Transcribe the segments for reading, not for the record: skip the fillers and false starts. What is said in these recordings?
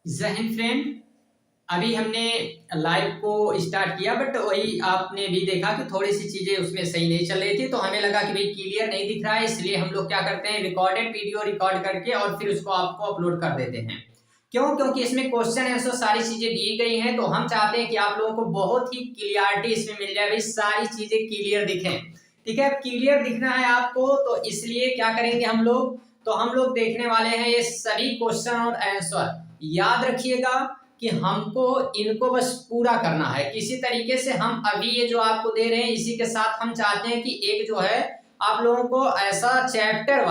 जय हिंद फ्रेंड। अभी हमने लाइव को स्टार्ट किया बट वही आपने भी देखा कि थोड़ी सी चीजें उसमें सही नहीं चल रही थी, तो हमें लगा कि भाई क्लियर नहीं दिख रहा है, इसलिए हम लोग क्या करते हैं, रिकॉर्डेड वीडियो रिकॉर्ड करके और फिर उसको आपको अपलोड कर देते हैं। क्यों? क्योंकि इसमें क्वेश्चन आंसर सारी चीजें दी गई हैं, तो हम चाहते हैं कि आप लोगों को बहुत ही क्लियरिटी इसमें मिल जाए, भाई सारी चीजें क्लियर दिखें। ठीक है, क्लियर दिखना है आपको, तो इसलिए क्या करेंगे हम लोग, तो हम लोग देखने वाले हैं ये सभी क्वेश्चन और आंसर। याद रखिएगा कि हमको इनको बस पूरा करना है किसी तरीके से। हम अभी ये जो आपको दे रहे हैं इसी के साथ हम चाहते हैं कि एक जो है आप लोगों को ऐसा chapter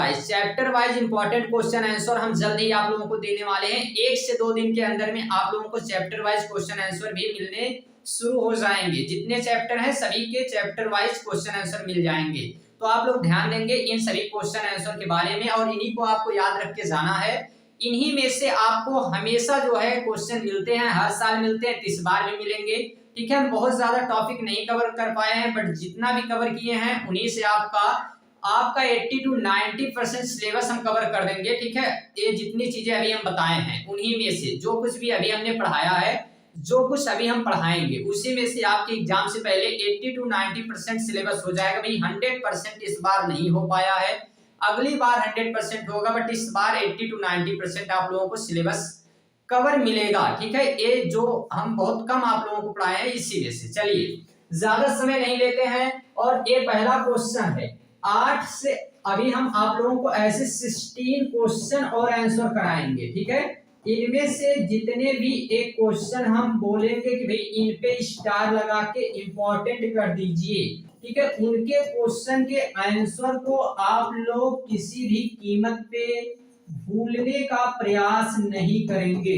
wise important question answer हम जल्द ही आप लोगों को देने वाले हैं। 1 से 2 दिन के अंदर में आप लोगों को चैप्टर वाइज क्वेश्चन आंसर भी मिलने शुरू हो जाएंगे। जितने चैप्टर हैं सभी के चैप्टर वाइज क्वेश्चन आंसर मिल जाएंगे, तो आप लोग ध्यान देंगे इन सभी क्वेश्चन आंसर के बारे में और इन्हीं को आपको याद रख के जाना है। इन्हीं में से आपको हमेशा जो है क्वेश्चन मिलते हैं, हर साल मिलते हैं, इस बार भी मिलेंगे। ठीक है, हम बहुत ज्यादा टॉपिक नहीं कवर कर पाए हैं, बट जितना भी कवर किए हैं उन्हीं से आपका 80 to 90% सिलेबस हम कवर कर देंगे। ठीक है, ये जितनी चीजें अभी हम बताए हैं उन्हीं में से जो कुछ भी अभी हमने पढ़ाया है, जो कुछ अभी हम पढ़ाएंगे उसी में से आपके एग्जाम से पहले 80 to 90% सिलेबस हो जाएगा। भाई 100% इस बार नहीं हो पाया है, अगली बार 100% होगा, बट इस बार 80 to 90% आप लोगों को सिलेबस कवर मिलेगा। ठीक है, ये जो हम बहुत कम आप लोगों को पढ़ाए हैं इसी में से। चलिए ज्यादा समय नहीं लेते हैं, और ये पहला क्वेश्चन है 8 से। अभी हम आप लोगों को ऐसे 16 क्वेश्चन और आंसर कराएंगे। ठीक है, इनमें से जितने भी एक क्वेश्चन हम बोलेंगे कि भाई इन पे स्टार लगा के इंपॉर्टेंट कर दीजिए, ठीक है, उनके क्वेश्चन के आंसर को आप लोग किसी भी कीमत पे भूलने का प्रयास नहीं करेंगे।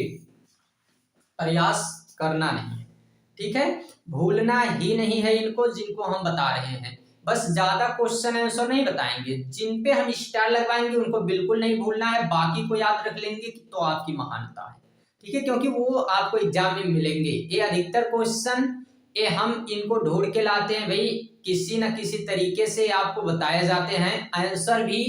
प्रयास करना नहीं है, ठीक है, भूलना ही नहीं है इनको, जिनको हम बता रहे हैं। बस ज्यादा क्वेश्चन आंसर नहीं बताएंगे, जिन पे हम स्टार लगवाएंगे उनको बिल्कुल नहीं भूलना है, बाकी को याद रख लेंगे तो आपकी महानता है। ठीक है, क्योंकि वो आपको एग्जाम में मिलेंगे। ये अधिकतर क्वेश्चन ये हम इनको ढूंढ के लाते हैं, भाई किसी न किसी तरीके से आपको बताए जाते हैं, आंसर भी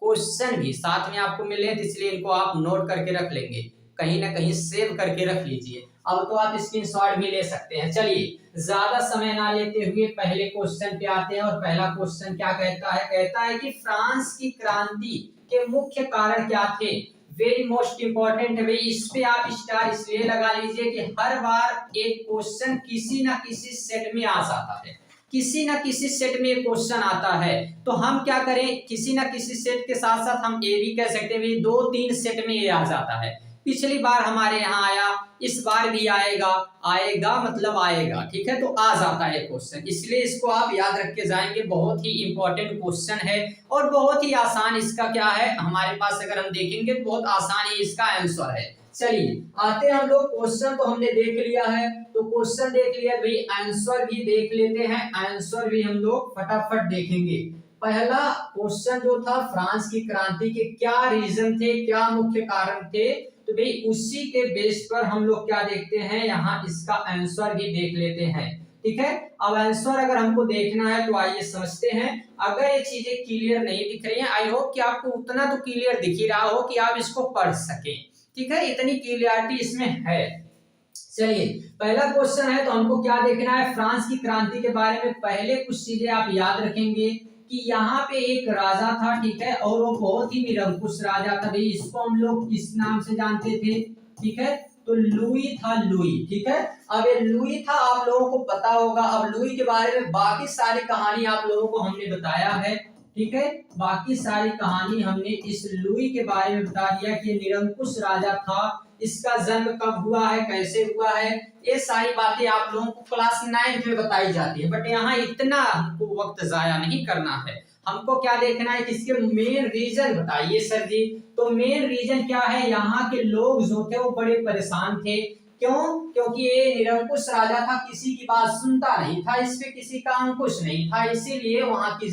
क्वेश्चन भी साथ में आपको मिले, तो इसलिए इनको आप नोट करके रख लेंगे, कहीं ना कहीं सेव करके रख लीजिए। अब तो आप स्क्रीनशॉट भी ले सकते हैं। चलिए ज्यादा समय ना लेते हुए पहले क्वेश्चन पे आते हैं, और पहला क्वेश्चन क्या कहता है, कहता है कि फ्रांस की क्रांति के मुख्य कारण क्या थे। वेरी मोस्ट इंपॉर्टेंट है भाई, इस पे आप स्टार इसलिए लगा लीजिए कि हर बार एक क्वेश्चन किसी ना किसी सेट में आ जाता है, किसी ना किसी सेट में क्वेश्चन आता है। तो हम क्या करें, किसी ना किसी सेट के साथ साथ हम ये भी कह सकते हैं 2-3 सेट में ये आ जाता है। पिछली बार हमारे यहाँ आया, इस बार भी आएगा, आएगा मतलब आएगा। ठीक है, तो आ जाता है क्वेश्चन, इसलिए इसको आप याद रख के जाएंगे। बहुत ही इंपॉर्टेंट क्वेश्चन है और बहुत ही आसान इसका क्या है, हमारे पास अगर हम देखेंगे तो बहुत आसान ही इसका आंसर है। चलिए आते हैं हम लोग, क्वेश्चन तो हमने देख लिया है, तो क्वेश्चन देख लिया भाई, आंसर भी देख लेते हैं। आंसर भी हम लोग फटाफट देखेंगे। पहला क्वेश्चन जो था, फ्रांस की क्रांति के क्या रीजन थे, क्या मुख्य कारण थे, तो भाई उसी के बेस पर हम लोग क्या देखते हैं, यहाँ इसका आंसर भी देख लेते हैं। ठीक है, अब आंसर अगर हमको देखना है तो आइए समझते हैं। अगर ये चीजें क्लियर नहीं दिख रही हैं, आई होप कि आपको उतना तो क्लियर दिख ही रहा हो कि आप इसको पढ़ सके। ठीक है, इतनी क्लियरिटी इसमें है। चलिए पहला क्वेश्चन है, तो हमको क्या देखना है, फ्रांस की क्रांति के बारे में पहले कुछ चीजें आप याद रखेंगे कि यहाँ पे एक राजा था, ठीक है, और वो बहुत ही निरंकुश राजा था। भाई इसको हम लोग इस नाम से जानते थे, ठीक है, तो लुई था, लुई। ठीक है, अब ये लुई था, आप लोगों को पता होगा। अब लुई के बारे में बाकी सारी कहानी आप लोगों को हमने बताया है। ठीक है, बाकी सारी कहानी हमने इस लुई के बारे में बता दिया कि निरंकुश राजा था, इसका जन्म कब हुआ है, कैसे हुआ है, ये सारी बातें आप लोगों को क्लास 9 में बताई जाती है। बट यहाँ इतना हमको वक्त जाया नहीं करना है, हमको क्या देखना है कि इसके मेन रीजन बताइए सर जी। तो मेन रीजन क्या है, यहाँ के लोग जो थे वो बड़े परेशान थे। क्यों? क्योंकि ये निरंकुश राजा था, किसी की बात सुनता नहीं था, इस पे किसी का अंकुश नहीं था, इसीलिए वहां की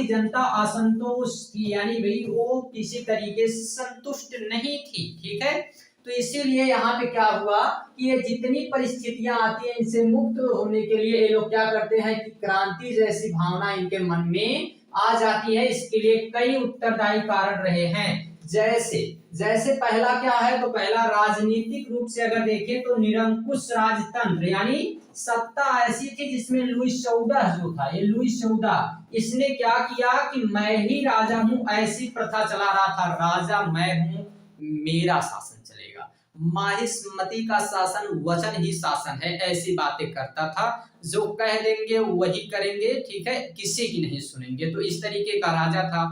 जनता असंतोष थी, यानी भाई वो किसी तरीके से संतुष्ट नहीं थी। ठीक है, तो इसीलिए यहाँ पे क्या हुआ कि ये जितनी परिस्थितियां आती हैं इनसे मुक्त होने के लिए ये लोग क्या करते हैं कि क्रांति जैसी भावना इनके मन में आ जाती है। इसके लिए कई उत्तरदायी कारण रहे हैं, जैसे जैसे पहला क्या है, तो पहला राजनीतिक रूप से अगर देखें तो निरंकुश राजतंत्र, यानी सत्ता ऐसी थी जिसमें लुईस 14 जो था, ये लुईस 14 इसने क्या किया कि मैं ही राजा हूं ऐसी प्रथा चला रहा था। राजा मैं हूं, मेरा शासन चलेगा, माहिष्मति का शासन वचन ही शासन है, ऐसी बातें करता था। जो कह देंगे वही करेंगे, ठीक है, किसी की नहीं सुनेंगे। तो इस तरीके का राजा था।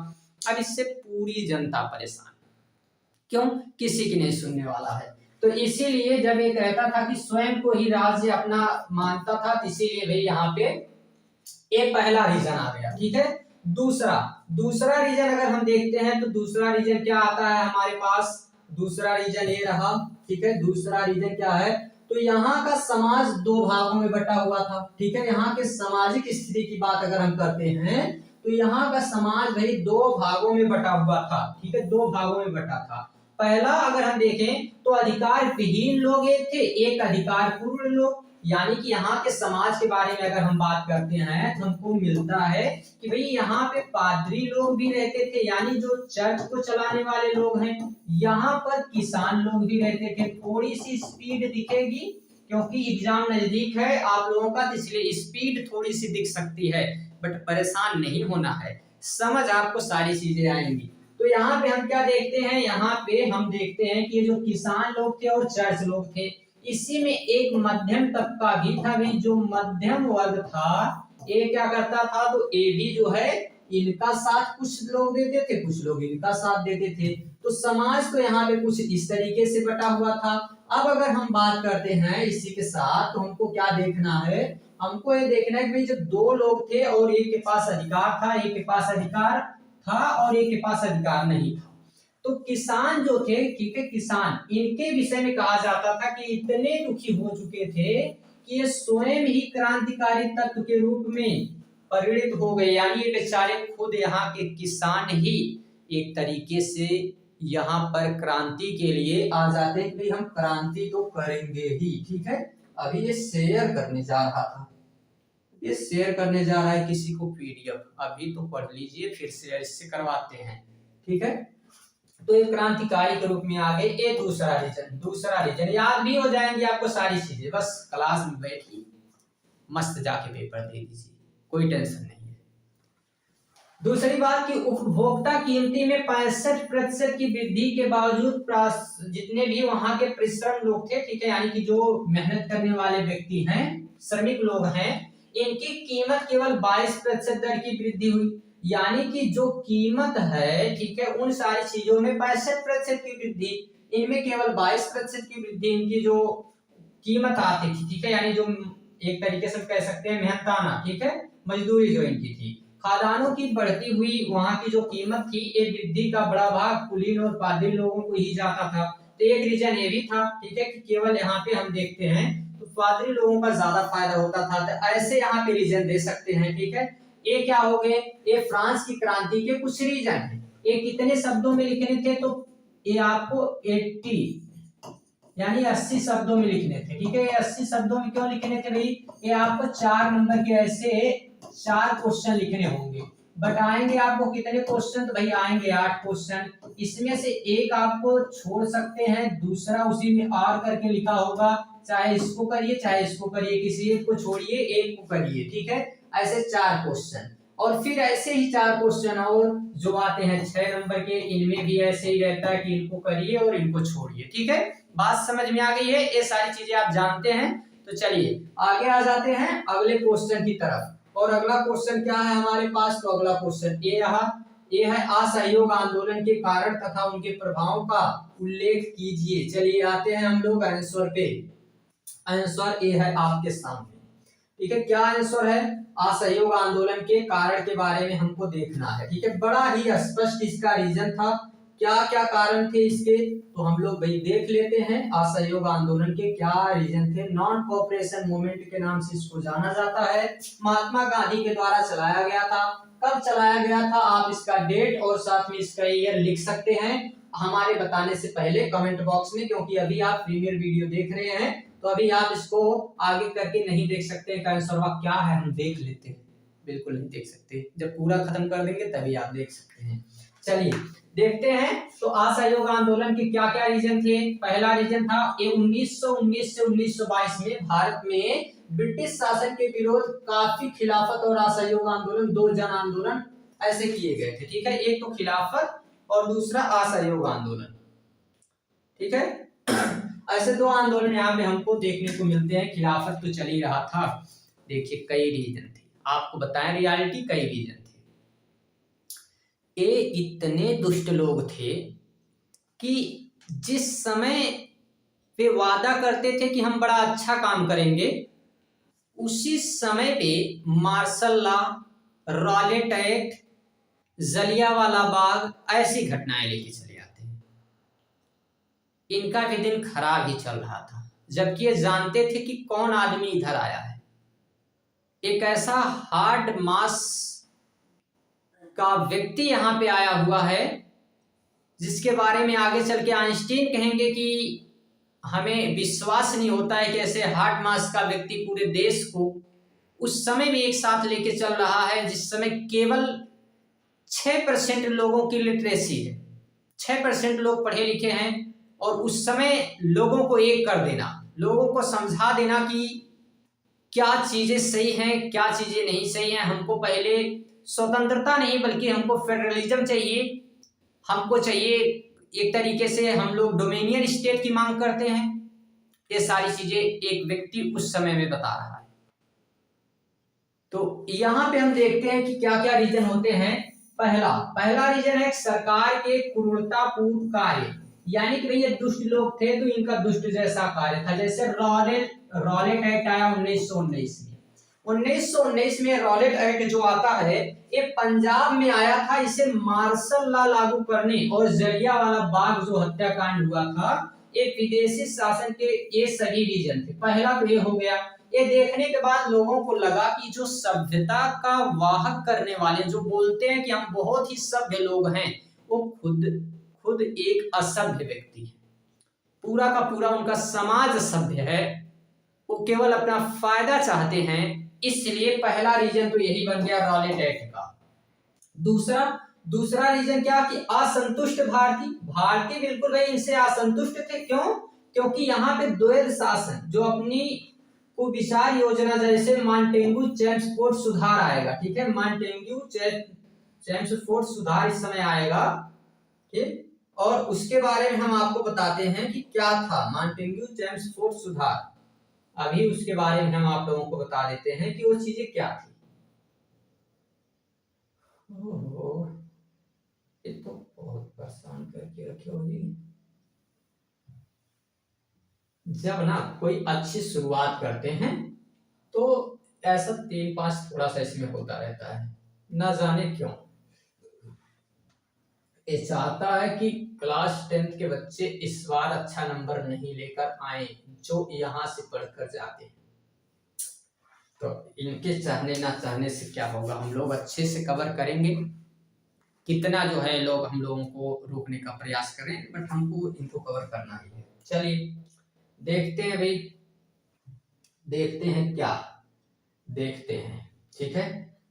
अब इससे पूरी जनता परेशान, क्यों, किसी की नहीं सुनने वाला है। तो इसीलिए जब ये कहता था कि स्वयं को ही राज्य अपना मानता था, तो इसीलिए भाई यहाँ पे एक पहला रीजन आ गया, ठीक है। दूसरा रीजन अगर हम देखते हैं तो दूसरा रीजन क्या आता है हमारे पास, दूसरा रीजन ये रहा, ठीक है। दूसरा रीजन क्या है, तो यहाँ का समाज दो भागों में बटा हुआ था, ठीक है। यहाँ के सामाजिक स्थिति की बात अगर हम करते हैं तो यहाँ का समाज भाई दो भागों में बटा हुआ था, ठीक है, दो भागों में बटा था। पहला अगर हम देखें तो अधिकार विहीन लोग एक थे, एक अधिकार पूर्ण लोग। यानी कि यहाँ के समाज के बारे में अगर हम बात करते हैं तो हमको मिलता है कि भाई यहाँ पे पादरी लोग भी रहते थे, यानी जो चर्च को चलाने वाले लोग हैं। यहाँ पर किसान लोग भी रहते थे। थोड़ी सी स्पीड दिखेगी क्योंकि एग्जाम नजदीक है आप लोगों का, इसलिए स्पीड थोड़ी सी दिख सकती है, बट परेशान नहीं होना है, समझ आपको सारी चीजें आएंगी। तो यहाँ पे हम क्या देखते हैं, यहाँ पे हम देखते हैं कि जो किसान लोग थे और चर्च लोग थे, इसी में एक मध्यम तबका भी था भाई। जो मध्यम वर्ग था ये क्या करता था, तो ये भी जो है इनका साथ कुछ लोग देते थे, कुछ लोग इनका साथ देते थे। तो समाज तो यहाँ पे कुछ इस तरीके से बटा हुआ था। अब अगर हम बात करते हैं इसी के साथ, तो हमको क्या देखना है, हमको ये देखना है कि भाई जब दो लोग थे और एक के पास अधिकार था, एक के पास अधिकार था और एक के पास अधिकार नहीं था। तो किसान जो थे, ठीक है, किसान, इनके विषय में कहा जाता था कि इतने दुखी हो चुके थे कि ये स्वयं ही क्रांतिकारी तत्व के रूप में परिणित हो गए। यानी ये बेचारे खुद यहाँ के किसान ही एक तरीके से यहाँ पर क्रांति के लिए आ जाते हैं कि भाई हम क्रांति तो करेंगे ही, ठीक है। अभी ये शेयर करने जा रहा था, ये शेयर करने जा रहा है किसी को पीडीएफ, अभी तो पढ़ लीजिए, फिर शेयर इससे करवाते हैं, ठीक है। तो एक क्रांतिकारी के रूप में आ गए। ये दूसरा रीजन याद भी हो जाएंगे आपको सारी चीजें, बस क्लास में बैठिए, मस्त जाके पेपर दे दीजिए, कोई टेंशन नहीं है। दूसरी बात कि उपभोक्ता कीमती में 65% की वृद्धि के बावजूद जितने भी वहां के परिश्रम लोग थे, ठीक है, यानी कि जो मेहनत करने वाले व्यक्ति हैं, श्रमिक लोग हैं, इनकी कीमत केवल 22% दर की वृद्धि हुई। यानी कि जो कीमत है, ठीक है, उन सारी चीजों में 65% की वृद्धि, इनमें केवल 22% की वृद्धि इनकी जो कीमत आती थी, ठीक है, यानी जो एक तरीके से कह सकते हैं मेहनताना, ठीक है, मजदूरी जो इनकी थी। खादानों की बढ़ती हुई वहां की जो कीमत थी, ये वृद्धि का बड़ा भाग कुलीन और पादरी लोगों को ही जाता था। तो एक रीजन ये भी था, ठीक है, कि केवल यहाँ पे हम देखते हैं तो पादरी लोगों का ज्यादा फायदा होता था। तो ऐसे यहाँ पे रीजन दे सकते हैं, ठीक है। ये क्या हो गए, ये फ्रांस की क्रांति के कुछ रीजन है। ये कितने शब्दों में लिखने थे, तो ये आपको 80 यानी 80 शब्दों में लिखने थे, ठीक है। ये 80 शब्दों में क्यों लिखने थे भाई, ये आपको 4 नंबर के ऐसे 4 क्वेश्चन लिखने होंगे। बट आएंगे आपको कितने क्वेश्चन, तो भाई आएंगे 8 क्वेश्चन। इसमें से एक आपको छोड़ सकते हैं, दूसरा उसी में और करके लिखा होगा, चाहे इसको करिए चाहे इसको करिए, किसी एक को छोड़िए एक को करिए, ठीक है। ऐसे 4 क्वेश्चन, और फिर ऐसे ही 4 क्वेश्चन और जो आते हैं 6 नंबर के, इनमें भी ऐसे ही रहता है कि इनको करिए और इनको छोड़िए, ठीक है। बात समझ में आ गई है, ये सारी चीजें आप जानते हैं। तो चलिए आगे आ जाते हैं अगले क्वेश्चन की तरफ। और अगला क्वेश्चन क्या है हमारे पास, तो अगला क्वेश्चन ये रहा, ये है असहयोग आंदोलन के कारण तथा उनके प्रभाव का उल्लेख कीजिए। चलिए आते हैं हम लोग आंसर पे। आंसर ये है आपके सामने, ठीक है। क्या आंसर है, असहयोग आंदोलन के कारण के बारे में हमको देखना है, ठीक है। बड़ा ही स्पष्ट इसका रीजन था, क्या क्या कारण थे इसके, तो हम लोग भाई देख लेते हैं। असहयोग आंदोलन के क्या रीजन थे, नॉन कोऑपरेशन मूवमेंट के नाम से इसको जाना जाता है। महात्मा गांधी के द्वारा चलाया गया था। कब चलाया गया था, आप इसका डेट और साथ में इसका ईयर लिख सकते हैं हमारे बताने से पहले कमेंट बॉक्स में, क्योंकि अभी आप प्रीमियर वीडियो देख रहे हैं तो अभी आप इसको आगे करके नहीं देख सकते कि आंसर क्या है, हम देख लेते हैं। बिल्कुल नहीं देख सकते, जब पूरा खत्म कर देंगे तभी आप देख सकते हैं। चलिए देखते हैं तो असहयोग आंदोलन के क्या क्या रीजन थे। पहला रीजन था ये 1919 से 1922 में भारत में ब्रिटिश शासन के विरोध काफी खिलाफत और असहयोग आंदोलन, दो जन आंदोलन ऐसे किए गए थे। ठीक है, एक तो खिलाफत और दूसरा असहयोग आंदोलन। ठीक है, ऐसे दो आंदोलन यहाँ पे हमको देखने को मिलते हैं। खिलाफत तो चल ही रहा था। देखिए कई रीजन थे, आपको बताएं रियलिटी कई रीजन थे। ये इतने दुष्ट लोग थे कि जिस समय वे वादा करते थे कि हम बड़ा अच्छा काम करेंगे, उसी समय पे martial law, Rowlatt Act, Jallianwala Bagh ऐसी घटनाएं लेके चले आते हैं। इनका भी दिन खराब ही चल रहा था, जबकि ये जानते थे कि कौन आदमी इधर आया है। एक ऐसा हार्ड मास का व्यक्ति यहाँ पे आया हुआ है जिसके बारे में आगे चल के आइंस्टीन कहेंगे कि हमें विश्वास नहीं होता है कि ऐसे हार्ड मास का व्यक्ति पूरे देश को उस समय भी एक साथ लेके चल रहा है जिस समय केवल 6% लोगों की लिटरेसी है, 6% लोग पढ़े लिखे हैं। और उस समय लोगों को एक कर देना, लोगों को समझा देना कि क्या चीजें सही हैं, क्या चीजें नहीं सही हैं। हमको पहले स्वतंत्रता नहीं बल्कि हमको फेडरलिज्म चाहिए, हमको चाहिए एक तरीके से हम लोग डोमिनियन स्टेट की मांग करते हैं। ये सारी चीजें एक व्यक्ति उस समय में बता रहा है। तो यहाँ पे हम देखते हैं कि क्या क्या रीजन होते हैं। पहला रीजन है सरकार के क्रूरतापूर्ण कार्य, यानी कि भैया दुष्ट लोग थे तो इनका दुष्ट जैसा कार्य था। जैसे रॉलेट एक्ट आया 1919 में। 1919 में रॉलेट एक्ट जो आता है ये पंजाब में आया था। इसे मार्शल लॉ लागू करने और जलियांवाला बाग जो हत्याकांड हुआ था, ये विदेशी शासन के ये सभी रीजन थे। पहला तो ये हो गया। ये देखने के बाद लोगों को लगा कि जो सभ्यता का वाहक करने वाले, जो बोलते हैं कि हम बहुत ही सभ्य लोग हैं, वो खुद एक असभ्य व्यक्ति है। पूरा का पूरा उनका समाज सभ्य है, वो केवल अपना फायदा चाहते हैं। इसलिए पहला रीजन तो यही बन गया रॉलेट एक्ट का। दूसरा रीजन क्या कि असंतुष्ट भारतीय बिल्कुल भाई इनसे असंतुष्ट थे। क्यों? क्योंकि यहाँ पे द्वैध शासन जो अपनी कुविचार योजना, जैसे मांटेग्यू चेम्सफोर्ड सुधार आएगा। ठीक है, मांटेग्यू चेम्सफोर्ड सुधार इस समय आएगा। ठीक, और उसके बारे में हम आपको बताते हैं कि क्या था मांटेग्यू चेम्सफोर्ड सुधार। अभी उसके बारे में हम आप लोगों को बता देते हैं कि वो चीजें क्या थी। ये तो बहुत परेशान करके रखे हो जी। जब ना कोई अच्छी शुरुआत करते हैं तो ऐसा 3-5 थोड़ा सा इसमें होता रहता है, ना जाने क्यों। ये चाहता है कि क्लास 10th के बच्चे इस बार अच्छा नंबर नहीं लेकर आए जो यहाँ से पढ़कर जाते हैं। तो इनके चाहने ना चाहने से क्या होगा, हम लोग अच्छे से कवर करेंगे। कितना जो है लोग हम लोगों को रोकने का प्रयास करें, बट हमको इनको कवर करना ही है। चलिए देखते हैं भाई, देखते हैं क्या देखते हैं। ठीक है,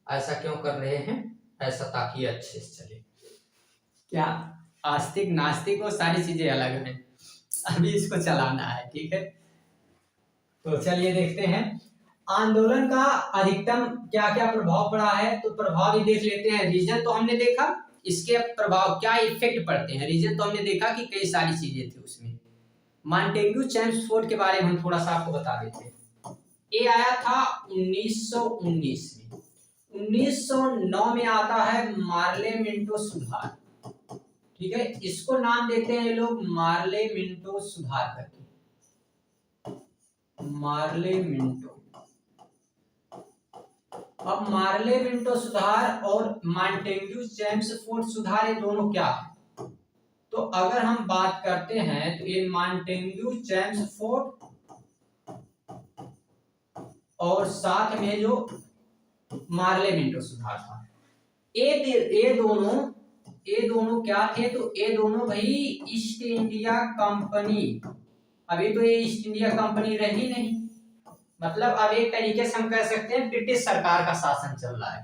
ऐसा क्यों कर रहे हैं, ऐसा ताकि अच्छे से चले। क्या आस्तिक नास्तिक वो सारी चीजें अलग हैं, अभी इसको चलाना है। ठीक है, तो चलिए देखते हैं आंदोलन का अधिकतम क्या क्या प्रभाव पड़ा है। तो प्रभाव ही देख लेते हैं। रीजन तो हमने देखा, इसके प्रभाव क्या इफेक्ट पड़ते हैं। रीजन तो हमने देखा कि कई सारी चीजें थी उसमें। मांटेग्यू चेम्सफोर्ड के बारे में हम थोड़ा सा आपको बता देते हैं। ये आया था 1919 में। 1909 में आता है मार्ले मिंटो सुधार। ठीक है, इसको नाम देते हैं लोग मार्ले मिंटो सुधार करके, मार्ले मिंटो। अब मार्ले मिंटो सुधार और मांटेग्यू चेम्सफोर्ड सुधार ये दोनों क्या है। तो अगर हम बात करते हैं तो ये मांटेग्यू चेम्सफोर्ड और साथ में जो मार्ले मिंटो सुधार था, ये दोनों क्या थे। तो ये दोनों भाई ईस्ट इंडिया कंपनी, अभी तो ये ईस्ट इंडिया कंपनी रही नहीं, मतलब अब एक तरीके से हम कह सकते हैं ब्रिटिश सरकार का शासन चल रहा है।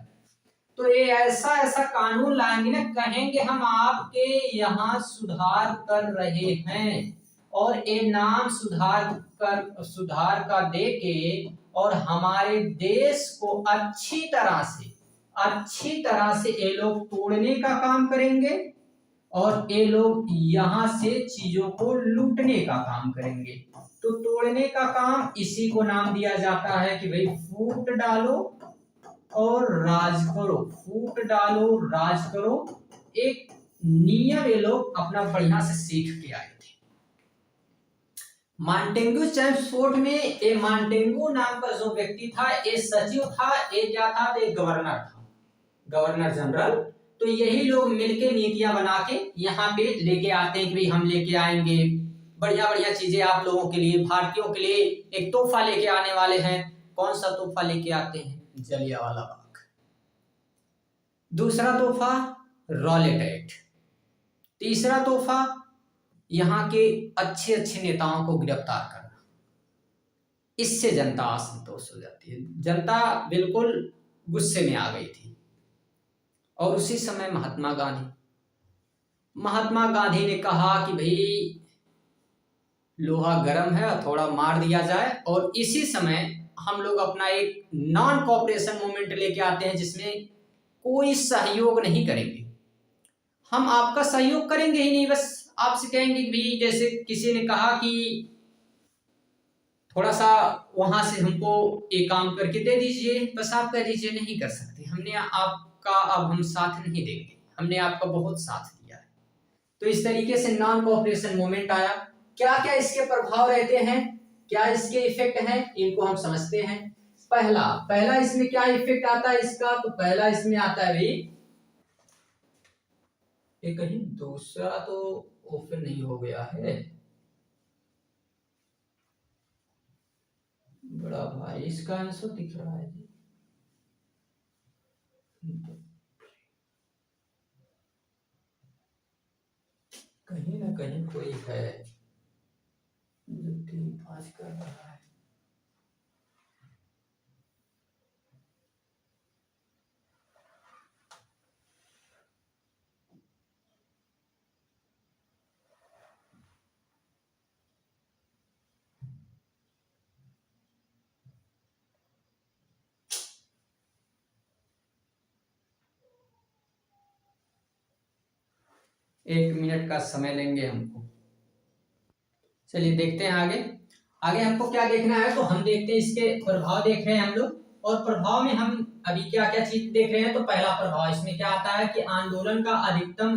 तो ये ऐसा ऐसा कानून लाएंगे ना, कहेंगे हम आपके यहाँ सुधार कर रहे हैं, और ये नाम सुधार का देके और हमारे देश को अच्छी तरह से ये लोग तोड़ने का काम करेंगे, और ये लोग यहाँ से चीजों को लूटने का काम करेंगे। तो तोड़ने का काम, इसी को नाम दिया जाता है कि भाई फूट डालो और राज करो, फूट डालो राज करो। एक नियम ये लोग अपना बढ़िया से सीख के आए थे। मॉन्टेग्यू चेम्सफोर्ड में ये मॉन्टेग्यू नाम का जो व्यक्ति था, ये सचिव था, ये क्या था, ये गवर्नर था, गवर्नर जनरल। तो यही लोग मिलके नीतियां बना के यहाँ पे लेके आते हैं कि भाई हम लेके आएंगे बढ़िया बढ़िया चीजें आप लोगों के लिए, भारतीयों के लिए एक तोहफा लेके आने वाले हैं। कौन सा तोहफा लेके आते हैं? जलियांवाला बाग। दूसरा तोहफा रॉलेट एक्ट। तीसरा तोहफा यहाँ के अच्छे अच्छे नेताओं को गिरफ्तार करना। इससे जनता असंतोष हो जाती है, जनता बिल्कुल गुस्से में आ गई थी। और उसी समय महात्मा गांधी ने कहा कि भाई लोहा गर्म है, थोड़ा मार दिया जाए। और इसी समय हम लोग अपना एक नॉन कोऑपरेशन मूवमेंट लेके आते हैं, जिसमें कोई सहयोग नहीं करेंगे, हम आपका सहयोग करेंगे ही नहीं, बस आपसे कहेंगे कि भाई जैसे किसी ने कहा कि थोड़ा सा वहां से हमको एक काम करके दे दीजिए, बस आप कह दीजिए नहीं कर सकते, हमने आपका अब हम साथ नहीं देंगे, हमने आपका बहुत साथ दिया है। तो इस तरीके से नॉन कोऑपरेशन मूवमेंट आया। क्या क्या इसके प्रभाव रहते हैं, क्या इसके इफेक्ट हैं, इनको हम समझते हैं। पहला इसमें क्या इफेक्ट आता है इसका? तो पहला इसमें आता है भाई, ये कहीं दूसरा तो ओपन नहीं हो गया है बड़ा भाई, इसका आंसर दिख रहा है जी। कहीं ना कहीं कोई है जो टीम पास कर रहा है। एक मिनट का समय लेंगे हमको। चलिए देखते हैं आगे हमको क्या देखना है। तो हम देखते हैं इसके प्रभाव देख रहे हैं हम लोग, और प्रभाव में हम अभी क्या क्या चीज देख रहे हैं। तो पहला प्रभाव इसमें क्या आता है कि आंदोलन का अधिकतम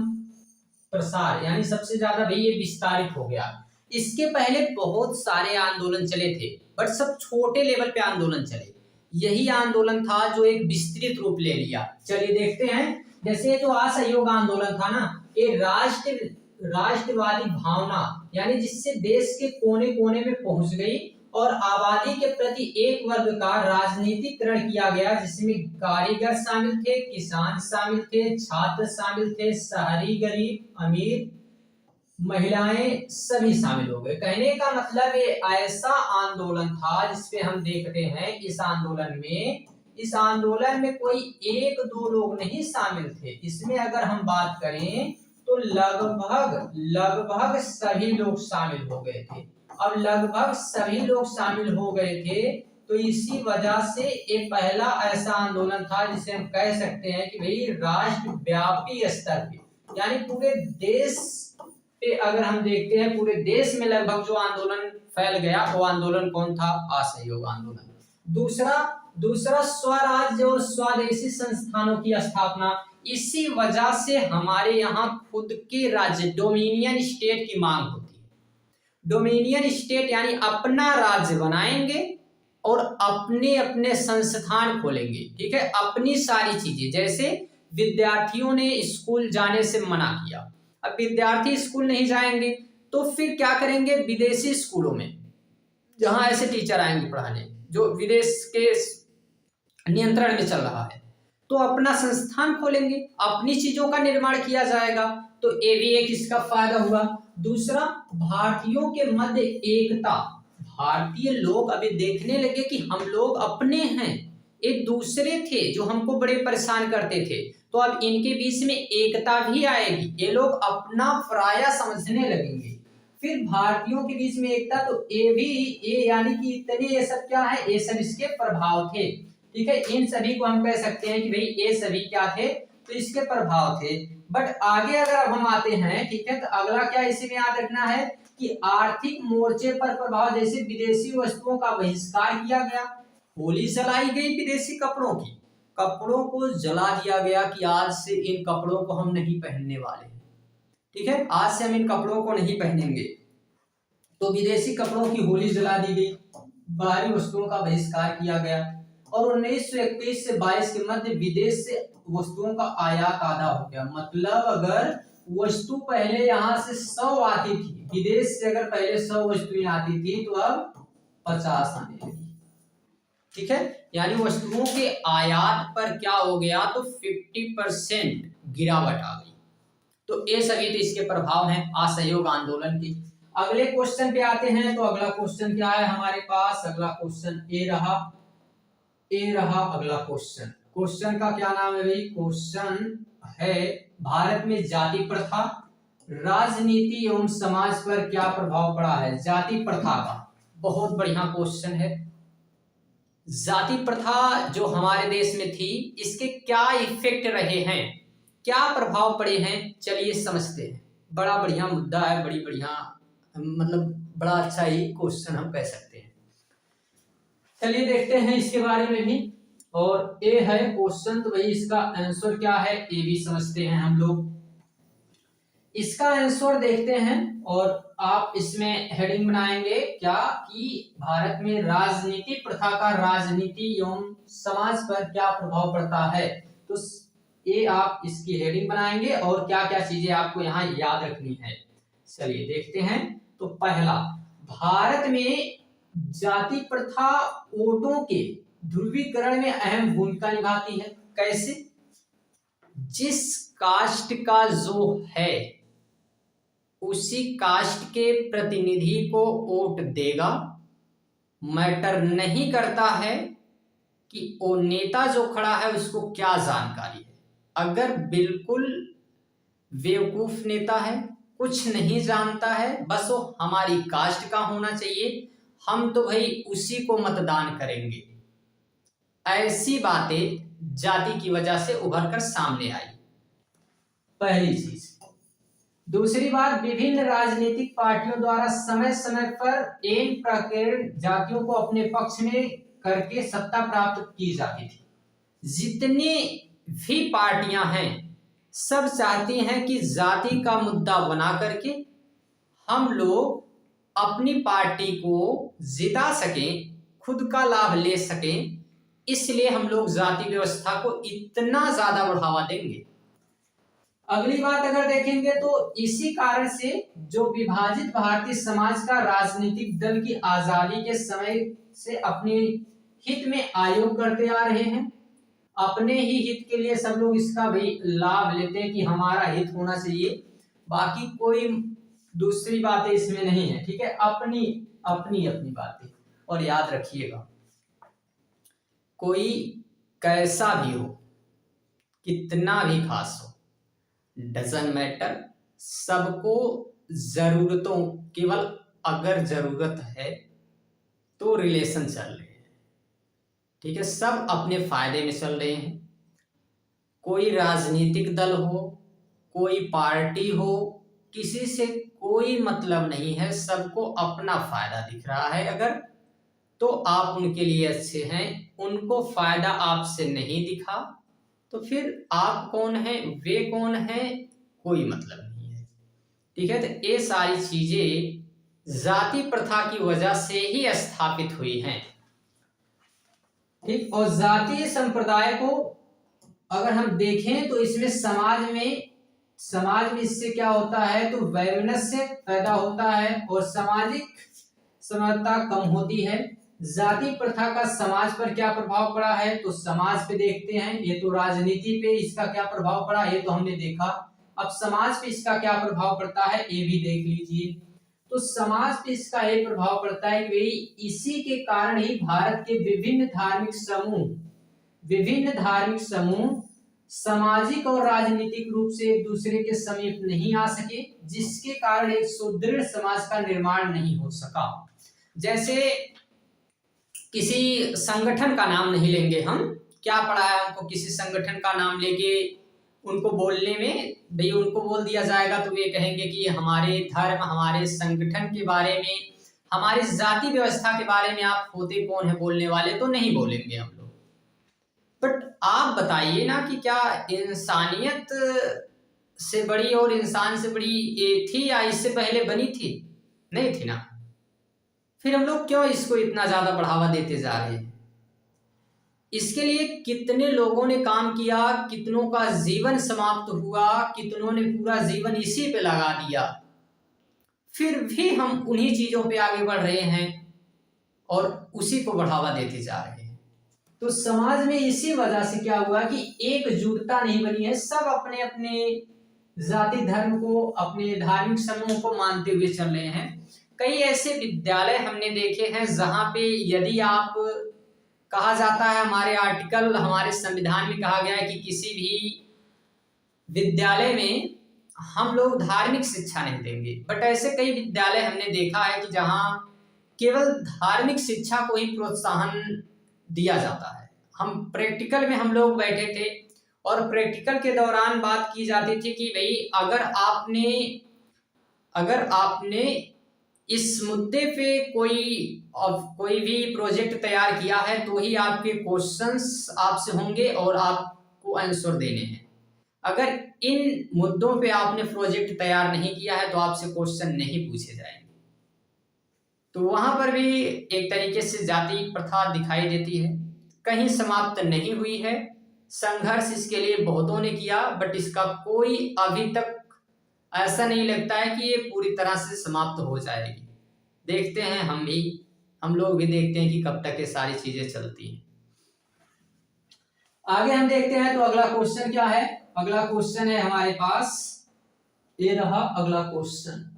प्रसार, यानी सबसे ज्यादा भाई ये विस्तारित हो गया। इसके पहले बहुत सारे आंदोलन चले थे, बट सब छोटे लेवल पे आंदोलन चले। यही आंदोलन था जो एक विस्तृत रूप ले लिया। चलिए देखते हैं। जैसे जो असहयोग आंदोलन था ना, ये राष्ट्रवादी भावना, यानी जिससे देश के कोने कोने में पहुंच गई, और आबादी के प्रति एक वर्ग का राजनीतिकरण किया गया, जिसमें कारीगर शामिल थे, किसान शामिल थे, छात्र शामिल थे, शहरी गरीब अमीर महिलाएं सभी शामिल हो गए। कहने का मतलब ये ऐसा आंदोलन था जिसपे हम देखते हैं इस आंदोलन में कोई एक दो लोग नहीं शामिल थे। इसमें अगर हम बात करें तो लगभग सभी लोग शामिल हो गए थे। अब लगभग सभी लोग शामिल हो गए थे, तो इसी वजह से ये पहला ऐसा आंदोलन था जिसे हम कह सकते हैं कि भाई राष्ट्रव्यापी स्तर पे, यानी पूरे देश पे अगर हम देखते हैं, पूरे देश में लगभग जो आंदोलन फैल गया वो आंदोलन कौन था? असहयोग आंदोलन। दूसरा स्वराज्य और स्वदेशी संस्थानों की स्थापना। इसी वजह से हमारे यहाँ खुद के राज्य, डोमिनियन स्टेट की मांग होती है। डोमिनियन स्टेट यानी अपना राज्य बनाएंगे और अपने अपने संस्थान खोलेंगे, ठीक है, अपनी सारी चीजें। जैसे विद्यार्थियों ने स्कूल जाने से मना किया, अब विद्यार्थी स्कूल नहीं जाएंगे तो फिर क्या करेंगे? विदेशी स्कूलों में जहां ऐसे टीचर आएंगे पढ़ाने जो विदेश के नियंत्रण में चल रहा है, तो अपना संस्थान खोलेंगे, अपनी चीजों का निर्माण किया जाएगा। तो ये भी एक इसका फायदा हुआ। दूसरा, भारतीयों के मध्य एकता। भारतीय लोग अभी देखने लगे कि हम लोग अपने हैं, एक दूसरे थे जो हमको बड़े परेशान करते थे, तो अब इनके बीच में एकता भी आएगी, ये लोग अपना पराया समझने लगेंगे। फिर भारतीयों के बीच में एकता, तो ये यानी कि इतने ये सब क्या है, ये सब इसके प्रभाव थे। ठीक है, इन सभी को हम कह सकते हैं कि भाई ये सभी क्या थे, तो इसके प्रभाव थे। बट आगे अगर अब हम आते हैं, ठीक है, तो अगला क्या इसी में याद रखना है कि आर्थिक मोर्चे पर प्रभाव, जैसे विदेशी वस्तुओं का बहिष्कार किया गया, होली जलाई गई विदेशी कपड़ों की, कपड़ों को जला दिया गया कि आज से इन कपड़ों को हम नहीं पहनने वाले हैं। ठीक है, आज से हम इन कपड़ों को नहीं पहनेंगे, तो विदेशी कपड़ों की होली जला दी गई, बाहरी वस्तुओं का बहिष्कार किया गया, और 1921 से 22 के मध्य विदेश से वस्तुओं का आयात आधा हो गया। मतलब अगर वस्तु पहले यहाँ से 100 आती थी, विदेश से अगर पहले 100 वस्तुएं आती थी, तो अब 50 आने लगी। ठीक है, यानी वस्तुओं के आयात पर क्या हो गया, तो 50% गिरावट आ गई। तो ये सभी तो इसके प्रभाव हैं असहयोग आंदोलन के। अगले क्वेश्चन पे आते हैं, तो अगला क्वेश्चन क्या है हमारे पास, अगला क्वेश्चन ए रहा अगला क्वेश्चन। क्वेश्चन का क्या नाम है भाई, क्वेश्चन है भारत में जाति प्रथा, राजनीति एवं समाज पर क्या प्रभाव पड़ा है। जाति प्रथा का बहुत बढ़िया क्वेश्चन है। जाति प्रथा जो हमारे देश में थी, इसके क्या इफेक्ट रहे हैं, क्या प्रभाव पड़े हैं, चलिए समझते हैं। बड़ा बढ़िया मुद्दा है, बड़ी बढ़िया, मतलब बड़ा अच्छा ही क्वेश्चन हम कह सकते हैं। चलिए देखते हैं इसके बारे में भी। और ए है क्वेश्चन, तो भाई इसका आंसर क्या है, ए भी समझते हैं हम लोग। इसका आंसर देखते हैं, और आप इसमें हेडिंग बनाएंगे क्या कि भारत में राजनीति प्रथा का राजनीति एवं समाज पर क्या प्रभाव पड़ता है। तो ये आप इसकी हेडिंग बनाएंगे, और क्या क्या चीजें आपको यहाँ याद रखनी है। चलिए देखते हैं। तो पहला, भारत में जाति प्रथा वोटों के ध्रुवीकरण में अहम भूमिका निभाती है। कैसे, जिस कास्ट का जो है उसी कास्ट के प्रतिनिधि को वोट देगा, मैटर नहीं करता है कि वो नेता जो खड़ा है उसको क्या जानकारी है। अगर बिल्कुल बेवकूफ नेता है, कुछ नहीं जानता है, बस वो हमारी कास्ट का होना चाहिए, हम तो भाई उसी को मतदान करेंगे। ऐसी बातें जाति की वजह से उभर कर सामने आई, पहली चीज। दूसरी बात, विभिन्न राजनीतिक पार्टियों द्वारा समय समय पर इन प्रकरण जातियों को अपने पक्ष में करके सत्ता प्राप्त की जाती थी। जितनी भी पार्टियां हैं सब चाहती हैं कि जाति का मुद्दा बना करके हम लोग अपनी पार्टी को जिता सकें, खुद का लाभ ले सकें, इसलिए हम लोग जाति व्यवस्था को इतना ज्यादा बढ़ावा देंगे। अगली बात अगर देखेंगे तो इसी कारण से जो विभाजित भारतीय समाज का राजनीतिक दल की आजादी के समय से अपने हित में आयोग करते आ रहे हैं, अपने ही हित के लिए सब लोग इसका भी लाभ लेते हैं कि हमारा हित होना चाहिए, बाकी कोई दूसरी बातें इसमें नहीं है। ठीक है, अपनी अपनी अपनी बातें। और याद रखिएगा, कोई कैसा भी हो, कितना भी खास हो, डजंट मैटर, सबको जरूरतों, केवल अगर जरूरत है तो रिलेशन चल रहे हैं। ठीक है, सब अपने फायदे में चल रहे हैं। कोई राजनीतिक दल हो, कोई पार्टी हो, किसी से कोई मतलब नहीं है, सबको अपना फायदा दिख रहा है। अगर तो आप उनके लिए अच्छे हैं, उनको फायदा आपसे नहीं दिखा तो फिर आप कौन हैं, वे कौन हैं, कोई मतलब नहीं है। ठीक है, तो ये सारी चीजें जाति प्रथा की वजह से ही स्थापित हुई हैं। ठीक, और जातीय संप्रदाय को अगर हम देखें तो इसमें समाज में इससे क्या होता है, तो वैमनस्य पैदा होता है और सामाजिक समता कम होती है। जाति प्रथा का समाज पर क्या प्रभाव पड़ा है, तो समाज पे देखते हैं। ये तो राजनीति पे इसका क्या प्रभाव पड़ा, ये तो हमने देखा। अब समाज पे इसका क्या प्रभाव पड़ता है, ये भी देख लीजिए। तो समाज पे इसका ये प्रभाव पड़ता है कि भाई इसी के कारण ही भारत के विभिन्न धार्मिक समूह विभिन्न धार्मिक समूह सामाजिक और राजनीतिक रूप से एक दूसरे के समीप नहीं आ सके, जिसके कारण एक सुदृढ़ समाज का निर्माण नहीं हो सका। जैसे किसी संगठन का नाम नहीं लेंगे हम, क्या पड़ा है हमको किसी संगठन का नाम लेके उनको बोलने में, भाई उनको बोल दिया जाएगा तो वे कहेंगे कि हमारे धर्म, हमारे संगठन के बारे में, हमारी जाति व्यवस्था के बारे में आप होते कौन है बोलने वाले, तो नहीं बोलेंगे हम लोग। बट आप बताइए ना कि क्या इंसानियत से बड़ी और इंसान से बड़ी ये थी या इससे पहले बनी थी? नहीं थी ना। फिर हम लोग क्यों इसको इतना ज्यादा बढ़ावा देते जा रहे हैं? इसके लिए कितने लोगों ने काम किया, कितनों का जीवन समाप्त हुआ, कितनों ने पूरा जीवन इसी पे लगा दिया, फिर भी हम उन्हीं चीजों पे आगे बढ़ रहे हैं और उसी को बढ़ावा देते जा रहे हैं। तो समाज में इसी वजह से क्या हुआ कि एकजुटता नहीं बनी है। सब अपने अपने जाति धर्म को, अपने धार्मिक समूह को मानते हुए चल रहे हैं। कई ऐसे विद्यालय हमने देखे हैं जहां पे यदि आप, कहा जाता है हमारे आर्टिकल, हमारे संविधान में कहा गया है कि किसी भी विद्यालय में हम लोग धार्मिक शिक्षा नहीं देंगे, बट ऐसे कई विद्यालय हमने देखा है कि जहां केवल धार्मिक शिक्षा को ही प्रोत्साहन दिया जाता है। हम प्रैक्टिकल में हम लोग बैठे थे और प्रैक्टिकल के दौरान बात की जाती थी कि भाई अगर आपने इस मुद्दे पे कोई भी प्रोजेक्ट तैयार किया है तो ही आपके क्वेश्चंस आपसे होंगे और आपको आंसर देने हैं। अगर इन मुद्दों पे आपने प्रोजेक्ट तैयार नहीं किया है तो आपसे क्वेश्चन नहीं पूछे जाएंगे। तो वहां पर भी एक तरीके से जाति प्रथा दिखाई देती है, कहीं समाप्त नहीं हुई है। संघर्ष इसके लिए बहुतों ने किया, बट इसका कोई अभी तक ऐसा नहीं लगता है कि ये पूरी तरह से समाप्त हो जाएगी। देखते हैं हम लोग भी देखते हैं कि कब तक ये सारी चीजें चलती हैं। आगे हम देखते हैं। तो अगला क्वेश्चन क्या है? अगला क्वेश्चन है हमारे पास, ये रहा अगला क्वेश्चन।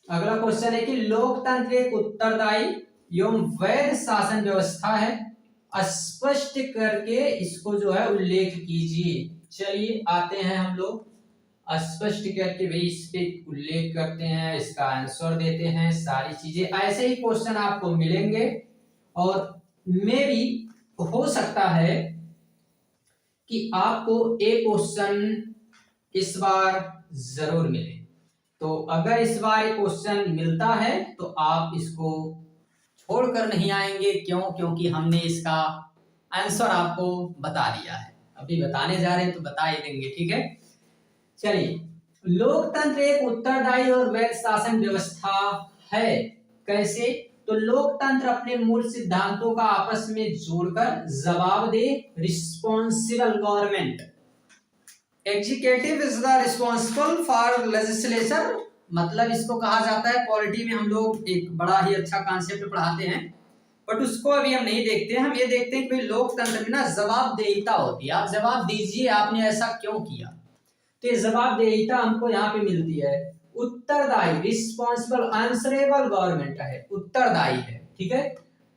अगला क्वेश्चन है कि लोकतंत्र एक उत्तरदायी एवं वैध शासन व्यवस्था है, स्पष्ट करके इसको जो है उल्लेख कीजिए। चलिए आते हैं हम लोग, स्पष्ट करके भाई इस पे उल्लेख करते हैं, इसका आंसर देते हैं, सारी चीजें। ऐसे ही क्वेश्चन आपको मिलेंगे और मे भी हो सकता है कि आपको एक क्वेश्चन इस बार जरूर मिले। तो अगर इस बार क्वेश्चन मिलता है तो आप इसको छोड़कर नहीं आएंगे। क्यों? क्योंकि हमने इसका आंसर आपको बता दिया है। अभी बताने जा रहे हैं तो बता ही देंगे, ठीक है। चलिए, लोकतंत्र एक उत्तरदायी और वैध शासन व्यवस्था है। कैसे? तो लोकतंत्र अपने मूल सिद्धांतों का आपस में जोड़कर जवाबदेह responsible government, executive is the responsible for legislation, मतलब इसको कहा जाता है, पॉलिटी में हम लोग एक बड़ा ही अच्छा कॉन्सेप्ट पढ़ाते हैं, बट उसको अभी हम नहीं देखते हैं। हम ये देखते हैं कि लोकतंत्र में ना जवाबदेहिता होती है। आप जवाब दीजिए आपने ऐसा क्यों किया, तो ये जवाबदेहिता हमको यहाँ पे मिलती है। उत्तरदायी, रिस्पॉन्सिबल, आंसरेबल गवर्नमेंट है, उत्तरदायी है, ठीक है।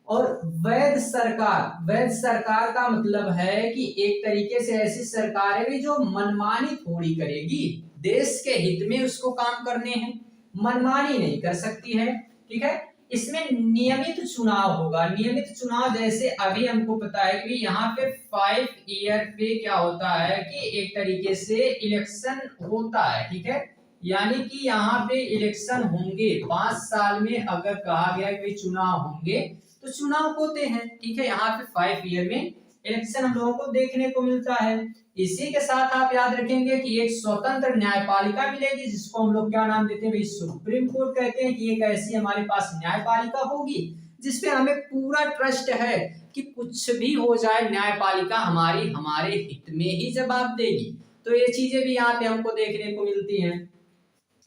और वैध सरकार, वैध सरकार का मतलब है कि एक तरीके से ऐसी सरकार है जो मनमानी थोड़ी करेगी, देश के हित में उसको काम करने हैं, मनमानी नहीं कर सकती है, ठीक है। इसमें नियमित चुनाव होगा। नियमित चुनाव जैसे अभी हमको पता है कि यहाँ पे 5 ईयर पे क्या होता है कि एक तरीके से इलेक्शन होता है, ठीक है। यानी कि यहाँ पे इलेक्शन होंगे 5 साल में, अगर कहा गया कि चुनाव होंगे तो चुनाव होते हैं, ठीक है। यहाँ पे 5 ईयर में इलेक्शन हम लोगों को देखने को मिलता है। इसी के साथ आप याद रखेंगे कि एक स्वतंत्र न्यायपालिका मिलेगी, जिसको हम लोग क्या नाम देते हैं भाई, सुप्रीम कोर्ट कहते हैं कि एक ऐसी हमारे पास न्यायपालिका होगी जिसपे हमें पूरा ट्रस्ट है कि कुछ भी हो जाए न्यायपालिका हमारे हित में ही जवाब देगी। तो ये चीजें भी यहाँ पे हमको देखने को मिलती हैं,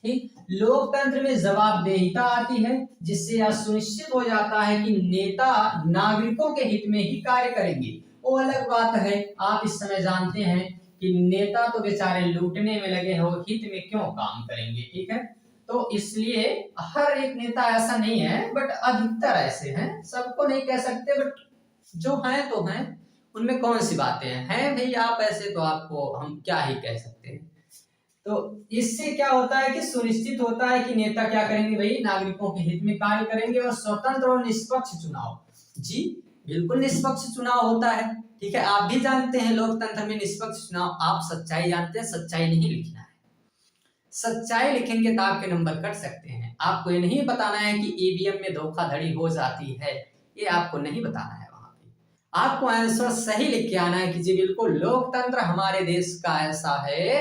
ठीक। लोकतंत्र में जवाबदेहिता आती है, जिससे यह सुनिश्चित हो जाता है कि नेता नागरिकों के हित में ही कार्य करेंगे। वो अलग बात है, आप इस समय जानते हैं कि नेता तो बेचारे लूटने में लगे हो, हित में क्यों काम करेंगे, ठीक है। तो इसलिए हर एक नेता ऐसा नहीं है, बट अधिकतर ऐसे हैं, सबको नहीं कह सकते, बट जो हैं तो हैं, उनमें कौन सी बातें हैं भाई, आप ऐसे तो आपको हम क्या ही कह सकते हैं। तो इससे क्या होता है कि सुनिश्चित होता है कि नेता क्या करेंगे भाई, नागरिकों के हित में कार्य करेंगे और स्वतंत्र और निष्पक्ष चुनाव, जी बिल्कुल निष्पक्ष चुनाव होता है, ठीक है। आप भी जानते हैं लोकतंत्र में निष्पक्ष चुनाव, आप सच्चाई जानते हैं, सच्चाई नहीं लिखना है, सच्चाई लिखेंगे तो आपके नंबर कट सकते हैं। आपको ये नहीं बताना है कि ईवीएम में धोखाधड़ी हो जाती है, ये आपको नहीं बताना है, वहां पे आपको आंसर सही लिख के आना है कि जी बिल्कुल लोकतंत्र हमारे देश का ऐसा है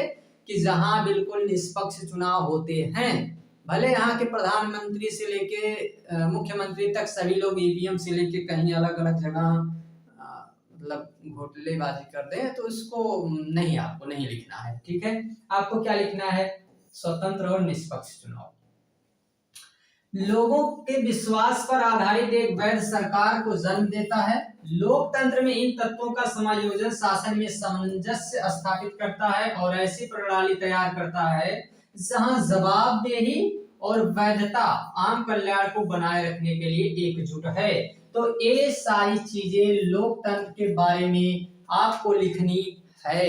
कि जहां बिल्कुल निष्पक्ष चुनाव होते हैं, भले यहाँ के प्रधानमंत्री से लेके मुख्यमंत्री तक सभी लोग ईवीएम से लेके कहीं अलग अलग जगह मतलब घोटालेबाजी कर दें, तो इसको नहीं, आपको नहीं लिखना है, ठीक है। आपको क्या लिखना है, स्वतंत्र और निष्पक्ष चुनाव। लोगों के विश्वास पर आधारित एक वैध सरकार को जन्म देता है। लोकतंत्र में इन तत्वों का समायोजन शासन में सामंजस्य स्थापित करता है और ऐसी प्रणाली तैयार करता है जहां जवाबदेही और वैधता आम कल्याण को बनाए रखने के लिए एकजुट है। तो ये सारी चीजें लोकतंत्र के बारे में आपको लिखनी है।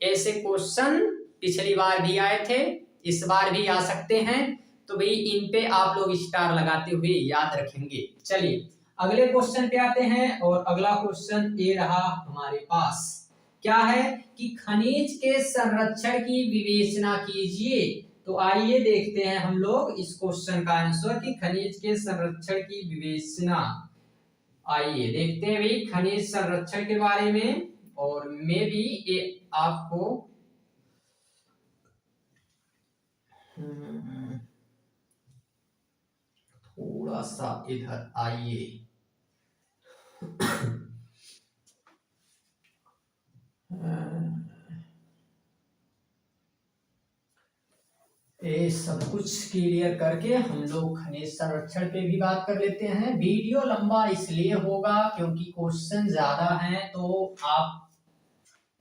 ऐसे क्वेश्चन पिछली बार भी आए थे, इस बार भी आ सकते हैं, तो भाई इन पे आप लोग स्टार लगाते हुए याद रखेंगे। चलिए अगले क्वेश्चन पे आते हैं, और अगला क्वेश्चन ये रहा हमारे पास, क्या है कि खनिज के संरक्षण की विवेचना कीजिए। तो आइए देखते हैं हम लोग इस क्वेश्चन का आंसर कि खनिज के संरक्षण की विवेचना। आइए देखते हैं भाई खनिज संरक्षण के बारे में, और मैं भी ये आपको थोड़ा सा इधर आइए। ये सब कुछ क्लियर करके हम लोग खनिज संरक्षण पे भी बात कर लेते हैं। वीडियो लंबा इसलिए होगा क्योंकि क्वेश्चन ज्यादा हैं, तो आप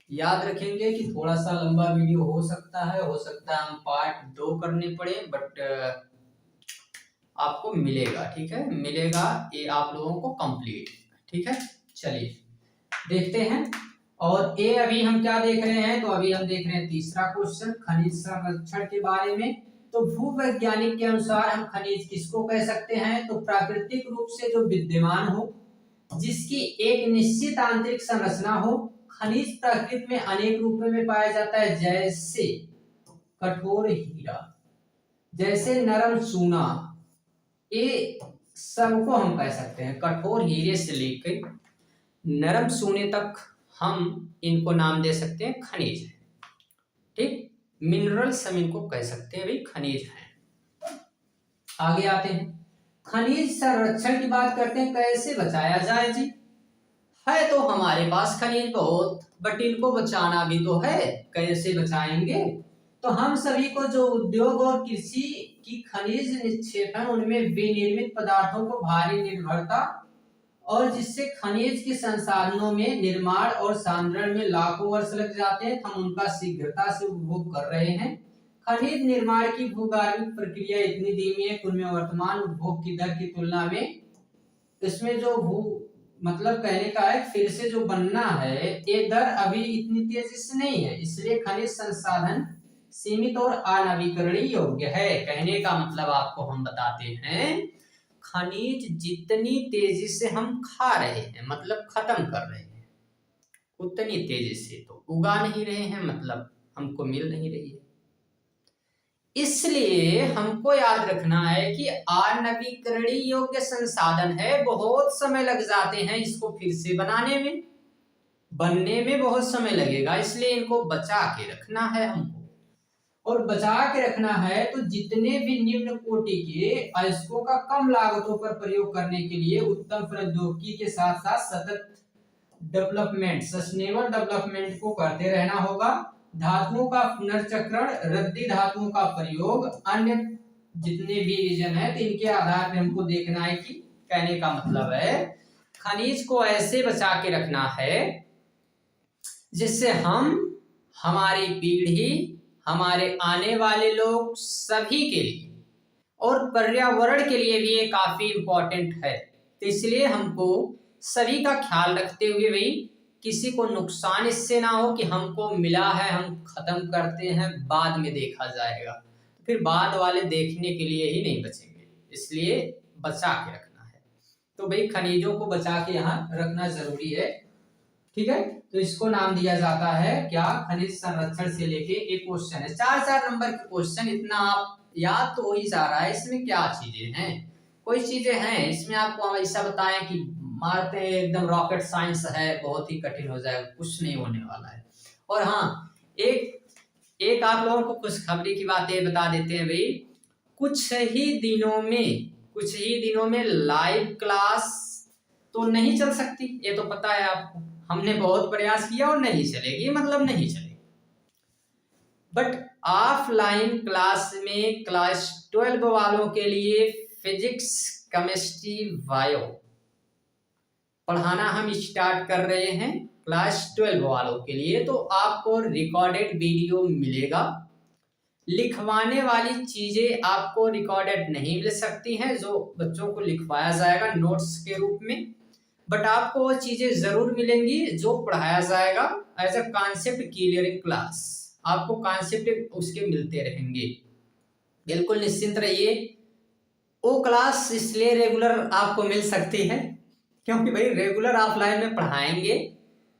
याद रखेंगे कि थोड़ा सा लंबा वीडियो हो सकता है हम पार्ट 2 करने पड़े, बट आपको मिलेगा, ठीक है, मिलेगा ये आप लोगों को कंप्लीट, ठीक है। चलिए देखते हैं, और ये अभी हम क्या देख रहे हैं, तो अभी हम देख रहे हैं तीसरा क्वेश्चन खनिज संरक्षण के बारे में। तो भूवैज्ञानिक के अनुसार हम खनिज किसको कह सकते हैं, तो प्राकृतिक रूप से जो विद्यमान हो, जिसकी एक निश्चित आंतरिक संरचना हो। खनिज प्रकृति में अनेक रूपों में पाया जाता है, जैसे कठोर हीरा, जैसे नरम चूना, ये सबको हम कह सकते हैं। कठोर हीरे से लेकर नरम सोने तक हम इनको नाम दे सकते हैं खनिज है, ठीक। मिनरल्स हम इनको कह सकते हैं भाई खनिज है। आगे आते हैं, खनिज संरक्षण की बात करते हैं, कैसे बचाया जाए जी। है तो हमारे पास खनिज बहुत, बट इनको बचाना भी तो है, कैसे बचाएंगे। तो हम सभी को जो उद्योग और कृषि की खनिज निक्षेपण, उनमें विनिर्मित पदार्थों को भारी निर्भरता, और जिससे खनिज के संसाधनों में निर्माण और सांद्रण में लाखों वर्ष लग जाते हैं, हम उनका शीघ्रता से उपभोग कर रहे हैं। खनिज निर्माण की भूगर्भिक प्रक्रिया इतनी धीमी है कि उनमें वर्तमान उपभोग की दर की तुलना में इसमें जो मतलब कहने का है फिर से जो बनना है, ये दर अभी इतनी तेजी से नहीं है, इसलिए खनिज संसाधन सीमित और अनवीकरणीय योग्य है। कहने का मतलब आपको हम बताते हैं, खनिज जितनी तेजी से हम खा रहे हैं, मतलब खत्म कर रहे हैं, उतनी तेजी से तो उगा नहीं रहे हैं, मतलब हमको मिल नहीं रही है। इसलिए हमको याद रखना है कि अनवीकरणीय योग्य संसाधन है, बहुत समय लग जाते हैं इसको फिर से बनाने में, बनने में बहुत समय लगेगा, इसलिए इनको बचा के रखना है हमको। और बचा के रखना है तो जितने भी निम्न कोटि के अयस्कों का कम लागतों पर प्रयोग करने के लिए उत्तम प्रौद्योगिकी के साथ साथ सतत डेवलपमेंट, सस्टेनेबल डेवलपमेंट को करते रहना होगा। धातुओं का पुनर्चक्रण, रद्दी धातुओं का प्रयोग, अन्य जितने भी रीजन है, तो इनके आधार पर हमको देखना है कि कहने का मतलब है खनिज को ऐसे बचा के रखना है जिससे हम, हमारी पीढ़ी, हमारे आने वाले लोग सभी के लिए और पर्यावरण के लिए भी ये काफी इम्पोर्टेंट है। तो इसलिए हमको सभी का ख्याल रखते हुए भाई किसी को नुकसान इससे ना हो कि हमको मिला है हम खत्म करते हैं बाद में देखा जाएगा, फिर बाद वाले देखने के लिए ही नहीं बचेंगे, इसलिए बचा के रखना है। तो भाई खनिजों को बचा के यहाँ रखना जरूरी है, ठीक है। तो इसको नाम दिया जाता है क्या, खनिज संरक्षण से लेके एक क्वेश्चन है 4 नंबर के क्वेश्चन, इतना आप याद तो हो ही जा रहा है। इसमें क्या चीजें हैं, कोई चीजें हैं इसमें आपको ऐसा बताएं कि मारते हैं एकदम रॉकेट साइंस है, बहुत ही कठिन हो जाएगा, कुछ नहीं होने वाला है। और हाँ, एक आप लोगों को खुशखबरी की बात ये बता देते हैं भाई, कुछ ही दिनों में लाइव क्लास तो नहीं चल सकती, ये तो पता है आपको, हमने बहुत प्रयास किया और नहीं चलेगी, मतलब नहीं चलेगी। बट ऑफलाइन क्लास में क्लास 12 वालों के लिए फिजिक्स, केमिस्ट्री, बायो पढ़ाना हम स्टार्ट कर रहे हैं क्लास 12 वालों के लिए। तो आपको रिकॉर्डेड वीडियो मिलेगा, लिखवाने वाली चीजें आपको रिकॉर्डेड नहीं मिल सकती हैं जो बच्चों को लिखवाया जाएगा नोट्स के रूप में, बट आपको वो चीजें जरूर मिलेंगी जो पढ़ाया जाएगा as a concept clearing class, आपको कॉन्सेप्ट उसके मिलते रहेंगे, बिल्कुल निश्चिंत रहिए। वो क्लास इसलिए रेगुलर आपको मिल सकती है क्योंकि भाई रेगुलर ऑफलाइन में पढ़ाएंगे,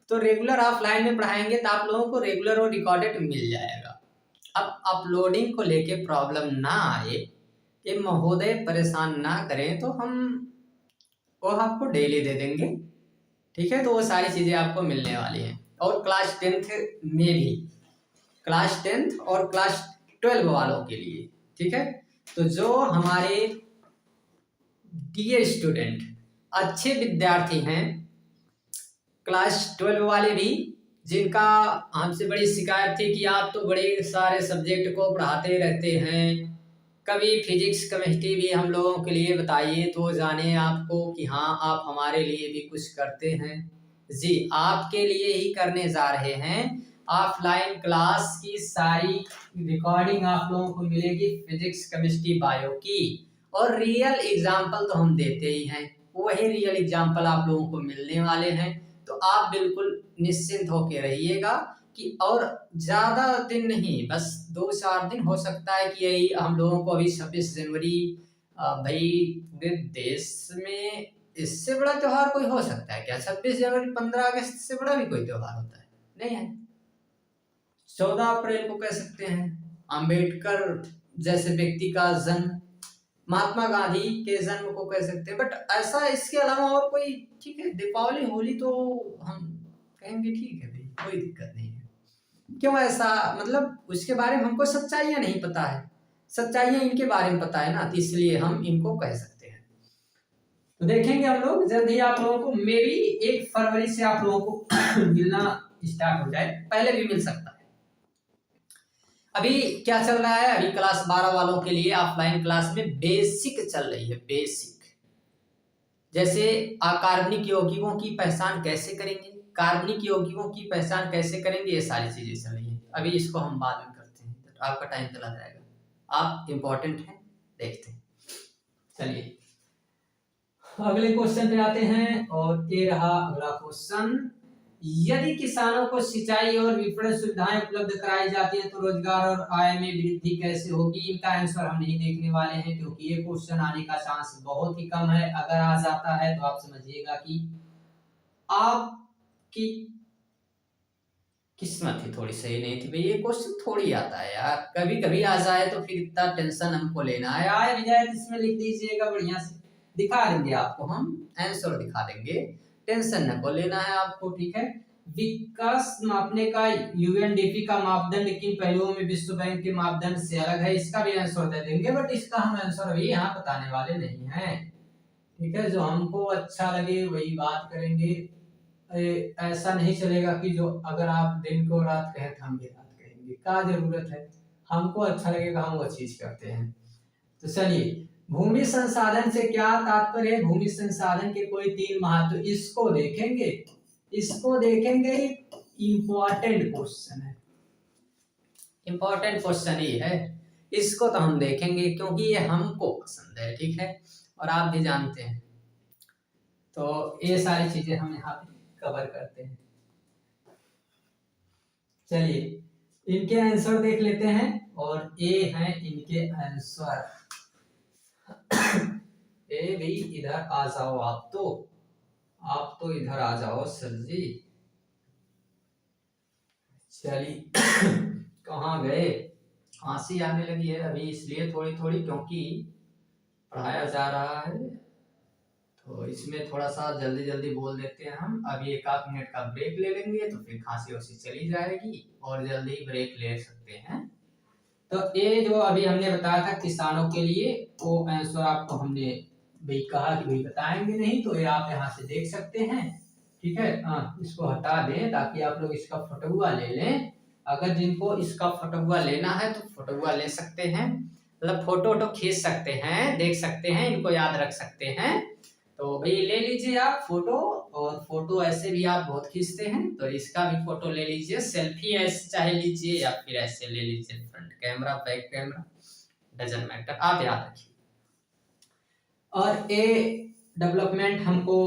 तो रेगुलर ऑफलाइन में पढ़ाएंगे तो आप लोगों को रेगुलर और रिकॉर्डेड मिल जाएगा। अब अपलोडिंग को लेके प्रॉब्लम ना आए, ये महोदय परेशान ना करें, तो हम वो आपको डेली दे देंगे, ठीक है। तो वो सारी चीज़ें आपको मिलने वाली हैं। और क्लास 10th में भी, क्लास 10th और क्लास 12 वालों के लिए, ठीक है। तो जो हमारे डियर स्टूडेंट अच्छे विद्यार्थी हैं, क्लास 12 वाले भी, जिनका हमसे बड़ी शिकायत थी कि आप तो बड़े सारे सब्जेक्ट को पढ़ाते रहते हैं, कभी फिजिक्स केमिस्ट्री भी हम लोगों के लिए बताइए तो जाने आपको कि हाँ आप हमारे लिए भी कुछ करते हैं। जी, आपके लिए ही करने जा रहे हैं। ऑफलाइन क्लास की सारी रिकॉर्डिंग आप लोगों को मिलेगी फिजिक्स केमिस्ट्री बायो की, और रियल एग्जाम्पल तो हम देते ही हैं, वही रियल एग्जाम्पल आप लोगों को मिलने वाले हैं। तो आप बिल्कुल निश्चिंत होकर रहिएगा कि और ज़्यादा दिन नहीं, बस 2-4 दिन हो सकता है कि यही हम लोगों को अभी 26 जनवरी, भाई पूरे देश में इससे बड़ा त्यौहार कोई हो सकता है क्या? 26 जनवरी 15 अगस्त से बड़ा भी कोई त्यौहार होता है? नहीं है। 14 अप्रैल को कह सकते हैं, अंबेडकर जैसे व्यक्ति का जन्म, महात्मा गांधी के जन्म को कह सकते हैं, बट ऐसा इसके अलावा और कोई, ठीक है। दीपावली, होली तो हम कहेंगे ठीक है भाई, कोई दिक्कत नहीं है। क्यों ऐसा, मतलब उसके बारे में हमको सच्चाइयाँ नहीं पता है, सच्चाइयाँ इनके बारे में पता है ना, तो इसलिए हम इनको कह सकते हैं। तो देखेंगे हम लोग जल्द ही आप लोगों को, मे बी 1 फरवरी से आप लोगों को मिलना स्टार्ट हो जाए, पहले भी मिल सकता है। अभी क्या चल रहा है, अभी क्लास 12 वालों के लिए ऑफलाइन क्लास में बेसिक चल रही है, बेसिक, जैसे अकार्बनिक यौगिकों की पहचान कैसे करेंगे, कार्बनिक यौगिकों की पहचान कैसे करेंगे, ये सारी चीजें चल रही हैं। अभी इसको हम बाद में करते हैं, तो आपका टाइम चला जाएगा, आप इम्पोर्टेंट हैं, देखते हैं। चलिए अगले क्वेश्चन पे आते हैं, और ये रहा अगला क्वेश्चन। यदि किसानों को सिंचाई और विपणन सुविधाएं उपलब्ध कराई जाती हैं तो रोजगार और आय में वृद्धि कैसे होगी? इनका आंसर हम नहीं देखने वाले हैं क्योंकि ये क्वेश्चन आने का चांस बहुत ही कम है। अगर आ जाता है तो आप समझिएगा कि आपकी किस्मत ही थोड़ी सही नहीं थी भाई, ये क्वेश्चन थोड़ी आता है यार, कभी कभी आ जाए तो फिर इतना टेंशन हमको लेना है। आए भी जाए तो इसमें लिख दीजिएगा, बढ़िया से दिखा देंगे आपको, हम आंसर दिखा देंगे, टेंशन न को लेना है आपको, ठीक है। विकास मापने का यूएनडीपी का मापदंड किन पहलुओं में विश्व बैंक के मापदंड से अलग है? इसका भी आंसर दे देंगे, बट इसका हम आंसर अभी यहाँ बताने वाले नहीं हैं, ठीक है। जो हमको अच्छा लगे वही बात करेंगे, ऐसा नहीं चलेगा कि जो अगर आप दिन को रात कहें तो हम भी रात कहेंगे, क्या जरूरत है, हमको अच्छा लगेगा हम वो चीज करते हैं। तो चलिए, भूमि संसाधन से क्या तात्पर्य है? भूमि संसाधन के कोई 3 महत्व, इसको देखेंगे, इसको देखेंगे। इंपॉर्टेंट क्वेश्चन है, इंपॉर्टेंट क्वेश्चन ही है इसको तो हम देखेंगे क्योंकि ये हमको पसंद है, ठीक है, और आप भी जानते हैं। तो ये सारी चीजें हम यहाँ पे कवर करते हैं। चलिए इनके आंसर देख लेते हैं, और ये हैं इनके आंसर। ए भी इधर आ जाओ, आप तो इधर आ जाओ सर जी। चलिए कहाँ गए, खांसी आने लगी है अभी, इसलिए थोड़ी थोड़ी, क्योंकि पढ़ाया जा रहा है तो इसमें थोड़ा सा जल्दी जल्दी बोल देते हैं हम। अभी 1 आध मिनट का ब्रेक ले लेंगे तो फिर खांसी वांसी चली जाएगी, और जल्दी ब्रेक ले सकते हैं। तो ये जो अभी हमने बताया था किसानों के लिए, वो आंसर आपको हमने भाई कहा कि भाई बताएंगे नहीं, तो ये आप यहाँ से देख सकते हैं, ठीक है। इसको हटा दें ताकि आप लोग इसका फोटोआ ले लें। अगर जिनको इसका फोटोआ लेना है तो फोटोआ ले सकते हैं, मतलब फोटो वोटो खींच सकते हैं, देख सकते हैं, इनको याद रख सकते हैं। तो भाई ले लीजिए आप फोटो, और फोटो ऐसे भी आप बहुत खींचते हैं, तो इसका भी फोटो ले लीजिए। सेल्फी ऐसे चाहे लीजिए या फिर ऐसे ले लीजिए, front camera back camera doesn't matter, आप याद रखिए। और ए डेवलपमेंट हमको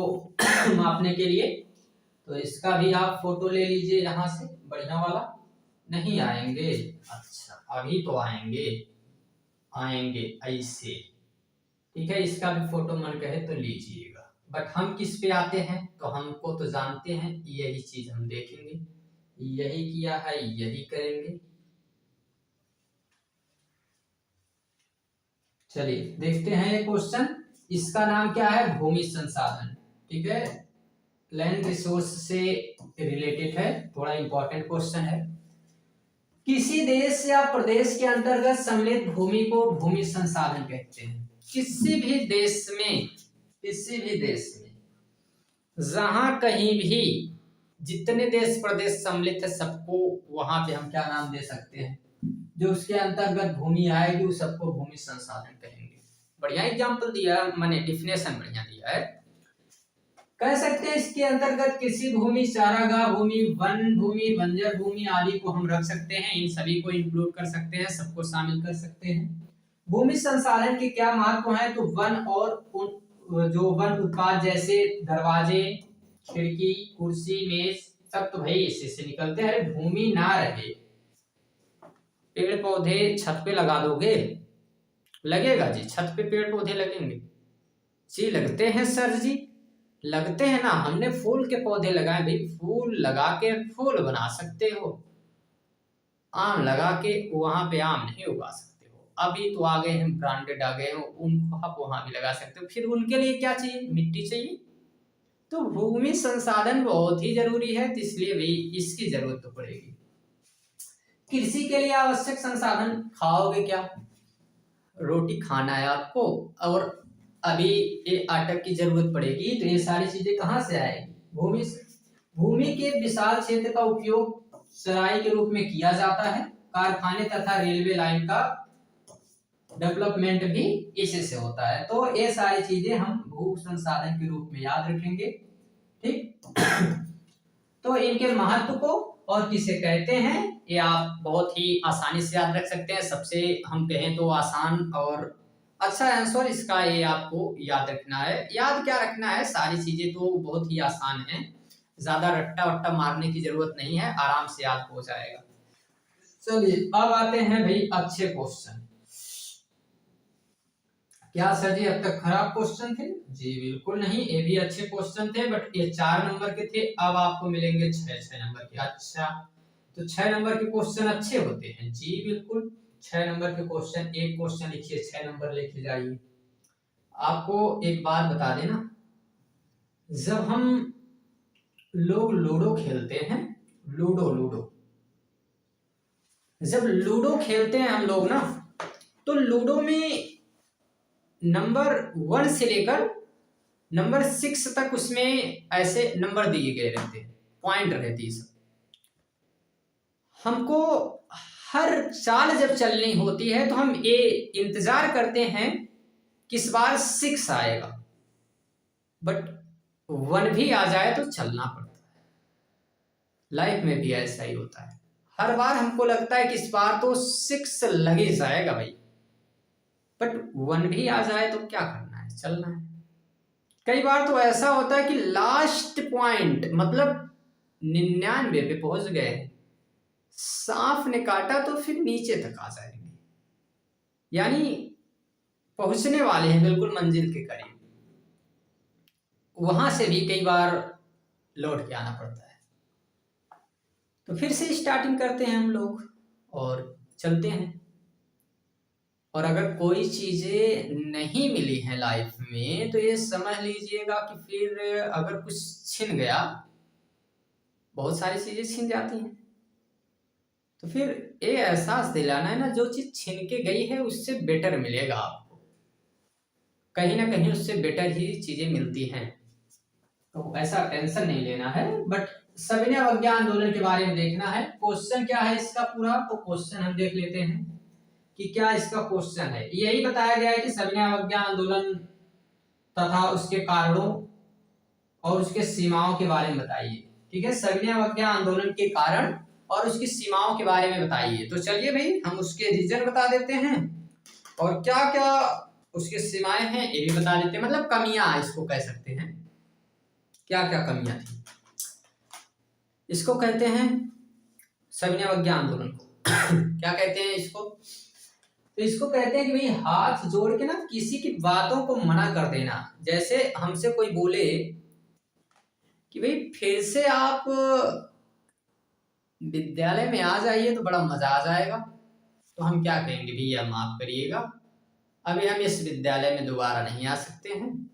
मापने के लिए, तो इसका भी आप फोटो ले लीजिए यहाँ से, बढ़िया वाला। नहीं आएंगे, अच्छा अभी तो आएंगे ऐसे, ठीक है। इसका भी फोटो मन कहे तो लीजिएगा। बट हम किस पे आते हैं, तो हमको तो जानते हैं, यही चीज हम देखेंगे, यही किया है यही करेंगे। चलिए देखते हैं ये क्वेश्चन। इसका नाम क्या है, भूमि संसाधन, ठीक है, लैंड रिसोर्स से रिलेटेड है, थोड़ा इंपॉर्टेंट क्वेश्चन है। किसी देश या प्रदेश के अंतर्गत सम्मिलित भूमि को भूमि संसाधन कहते हैं। किसी भी देश में जहां कहीं भी जितने देश प्रदेश सम्मिलित है सबको वहां पे हम क्या नाम दे सकते हैं, जो उसके अंतर्गत भूमि आएगी उस सबको भूमि संसाधन कहेंगे। बढ़िया एग्जांपल दिया, मैंने डिफिनेशन बढ़िया दिया है। कह सकते हैं इसके अंतर्गत कृषि भूमि, चारागाह भूमि, वन भूमि, बंजर भूमि आदि को हम रख सकते हैं, इन सभी को इंक्लूड कर सकते हैं, सबको शामिल कर सकते हैं। भूमि संसाधन के क्या महत्व है, तो वन और जो वन उत्पाद जैसे दरवाजे, खिड़की, कुर्सी, मेज, सब तो भाई इसी से निकलते हैं। भूमि ना रहे, पेड़ पौधे छत पे लगा दोगे, लगेगा जी, छत पे पेड़ पौधे लगेंगे जी, लगते हैं सर जी, लगते हैं ना। हमने फूल के पौधे लगाए भाई, फूल लगा के फूल बना सकते हो, आम लगा के वहां पे आम नहीं उगा सकते हो। अभी तो आ गए हैं ब्रांडेड, आ गए हैं, उनको आप वहां भी लगा सकते हो। फिर उनके लिए क्या चाहिए, मिट्टी चाहिए। तो भूमि संसाधन बहुत ही जरूरी है, तो इसलिए भी इसकी जरूरत तो पड़ेगी। कृषि के लिए आवश्यक संसाधन, खाओगे क्या, रोटी खाना है आपको, और अभी ये आटा की जरूरत पड़ेगी, तो ये सारी चीजें कहाँ से आएगी, भूमि से। भूमि के विशाल क्षेत्र का उपयोग सराय के रूप में किया जाता है। कारखाने तथा रेलवे लाइन का डेवलपमेंट भी इसी से होता है। तो ये सारी चीजें हम भू संसाधन के रूप में याद रखेंगे, ठीक। तो इनके महत्व को और किसे कहते हैं, ये आप बहुत ही आसानी से याद रख सकते हैं। सबसे हम कहें तो आसान और अच्छा आंसर इसका ये आपको याद रखना है। याद क्या रखना है, सारी चीजें तो बहुत ही आसान है, ज्यादा रट्टा वट्टा मारने की जरूरत नहीं है, आराम से याद हो जाएगा। चलिए अब आते हैं भाई अच्छे क्वेश्चन। क्या सर जी अब तक खराब क्वेश्चन थे, जी बिल्कुल नहीं, ये भी अच्छे क्वेश्चन थे, बट ये 4 नंबर के थे, अब आपको मिलेंगे 6 नंबर के। अच्छा तो 6 नंबर के क्वेश्चन अच्छे होते हैं, जी बिल्कुल। 6 नंबर के क्वेश्चन, एक क्वेश्चन लिखिए 6 नंबर लेके जाइए। आपको एक बात बता देना, जब हम लोग लूडो खेलते हैं, लूडो जब लूडो खेलते हैं हम लोग ना, तो लूडो में नंबर 1 से लेकर नंबर 6 तक उसमें ऐसे नंबर दिए गए रहते हैं, पॉइंट रहती है सब। हमको हर चाल जब चलनी होती है तो हम ये इंतजार करते हैं किस बार 6 आएगा, बट 1 भी आ जाए तो चलना पड़ता है। लाइफ में भी ऐसा ही होता है, हर बार हमको लगता है कि इस बार तो 6 लग ही जाएगा भाई, बट 1 भी आ जाए तो क्या करना है, चलना है। कई बार तो ऐसा होता है कि लास्ट पॉइंट मतलब 99 पे पहुंच गए, सांप ने काटा तो फिर नीचे तक आ जाएंगे, यानी पहुंचने वाले हैं बिल्कुल मंजिल के करीब, वहां से भी कई बार लौट के आना पड़ता है। तो फिर से स्टार्टिंग करते हैं हम लोग और चलते हैं। और अगर कोई चीजें नहीं मिली हैं लाइफ में तो ये समझ लीजिएगा कि फिर अगर कुछ छिन गया, बहुत सारी चीजें छिन जाती हैं, तो फिर ये एहसास दिलाना है ना, जो चीज छिन के गई है उससे बेटर मिलेगा आपको, कहीं ना कहीं उससे बेटर ही चीजें मिलती हैं, तो ऐसा टेंशन नहीं लेना है। बट सविनय अवज्ञा आंदोलन के बारे में देखना है, क्वेश्चन क्या है इसका पूरा, तो क्वेश्चन हम देख लेते हैं कि क्या इसका क्वेश्चन है। यही बताया गया है कि सविनय अवज्ञा आंदोलन तथा उसके कारणों और उसके सीमाओं के बारे में बताइए। ठीक है, सविनय अवज्ञा आंदोलन के कारण और उसकी सीमाओं के बारे में बताइए। तो चलिए भाई हम उसके रीजन बता देते हैं और क्या क्या उसके सीमाएं हैं ये भी बता देते हैं, मतलब कमियां इसको कह सकते हैं, क्या क्या कमियां थी इसको कहते हैं सविनय अवज्ञा आंदोलन को क्या कहते हैं इसको, तो इसको कहते हैं कि भाई हाथ जोड़ के ना किसी की बातों को मना कर देना। जैसे हमसे कोई बोले कि भाई फिर से आप विद्यालय में आ जाइए तो बड़ा मजा आ जाएगा, तो हम क्या कहेंगे, भैया माफ करिएगा अभी हम इस विद्यालय में दोबारा नहीं आ सकते हैं,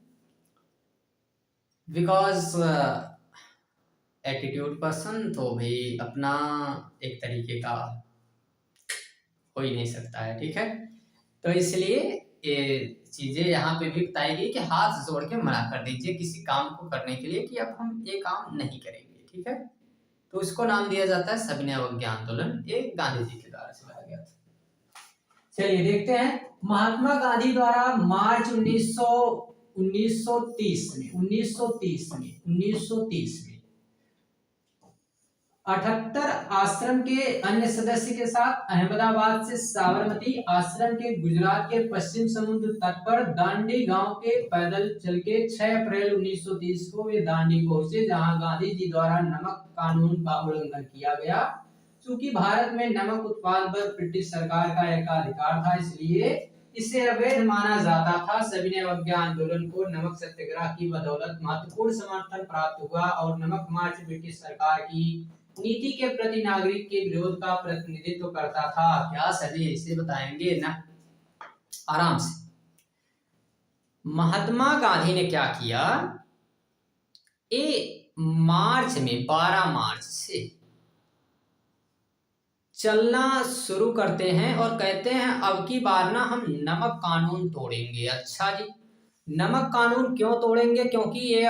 बिकॉज एटीट्यूड पर्सन तो भाई अपना एक तरीके का हो ही नहीं सकता है। ठीक है, तो इसलिए ये चीजें यहाँ पे भी बताई गई कि हाथ जोड़ के मना कर दीजिए किसी काम को करने के लिए कि अब हम ये काम नहीं करेंगे। ठीक है, तो इसको नाम दिया जाता है सविनय अवज्ञा आंदोलन, ये गांधी जी के द्वारा चलाया गया था। चलिए देखते हैं, महात्मा गांधी द्वारा मार्च 1930 में 78 आश्रम के अन्य सदस्य के साथ अहमदाबाद से साबरमती आश्रम के गुजरात के पश्चिम समुद्र तट पर दांडी गांव के पैदल चल के 6 अप्रैल 1930 को वे दांडी पहुंचे, जहां गांधी जी द्वारा नमक कानून का उल्लंघन किया गया। चूंकि भारत में नमक उत्पादन पर ब्रिटिश सरकार का एकाधिकार था, इसलिए इसे अवैध माना जाता था। सविनय अवज्ञा आंदोलन को नमक सत्याग्रह की बदौलत महत्वपूर्ण समर्थन प्राप्त हुआ और नमक मार्च ब्रिटिश सरकार की नीति के प्रति नागरिक के विरोध का प्रतिनिधित्व करता था। क्या सभी इसे बताएंगे ना, आराम से। महात्मा गांधी ने क्या किया, मार्च में 12 मार्च से चलना शुरू करते हैं और कहते हैं अब की बार ना हम नमक कानून तोड़ेंगे। अच्छा जी, नमक कानून क्यों तोड़ेंगे, क्योंकि ये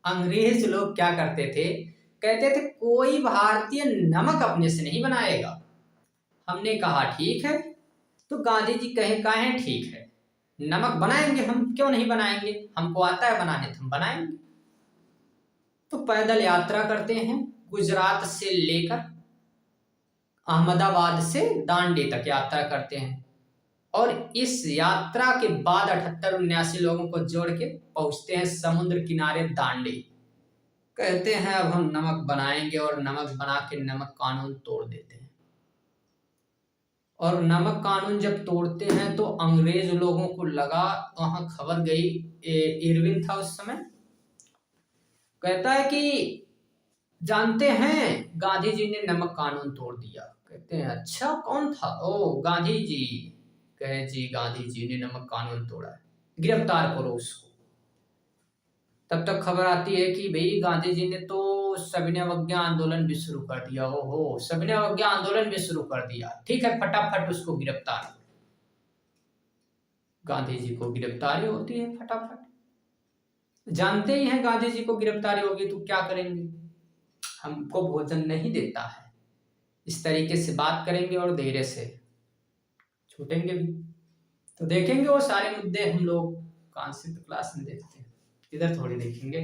अंग्रेज लोग क्या करते थे, कहते थे कोई भारतीय नमक अपने से नहीं बनाएगा। हमने कहा ठीक है, तो गांधी जी कहे ठीक है नमक बनाएंगे, हम क्यों नहीं बनाएंगे, हमको आता है बनाने तो हम बनाएंगे। तो पैदल यात्रा करते हैं, गुजरात से लेकर अहमदाबाद से दांडी तक यात्रा करते हैं और इस यात्रा के बाद 78-79 लोगों को जोड़ के पहुंचते हैं समुद्र किनारे दांडी। कहते हैं अब हम नमक बनाएंगे और नमक बना के नमक कानून तोड़ देते हैं। और नमक कानून जब तोड़ते हैं तो अंग्रेज लोगों को लगा, वहां खबर गई, इरविन था उस समय, कहता है कि जानते हैं गांधी जी ने नमक कानून तोड़ दिया। कहते हैं अच्छा कौन था, ओ गांधी जी। कहे जी गांधी जी ने नमक कानून तोड़ा है, गिरफ्तार करो उसको। तब तक खबर आती है कि भाई गांधी जी ने तो सविनय अवज्ञा आंदोलन भी शुरू कर दिया। ओहो, सविनय अवज्ञा आंदोलन भी शुरू कर दिया, ठीक है फटाफट उसको गिरफ्तार करो। गांधी जी को गिरफ्तारी होती है फटाफट, जानते ही हैं गांधी जी को गिरफ्तारी होगी तो क्या करेंगे, हमको भोजन नहीं देता है, इस तरीके से बात करेंगे और धीरे से छूटेंगे भी। तो देखेंगे वो सारे मुद्दे हम लोग कॉन्सेप्ट क्लास में देखते हैं, इधर थोड़ी देखेंगे।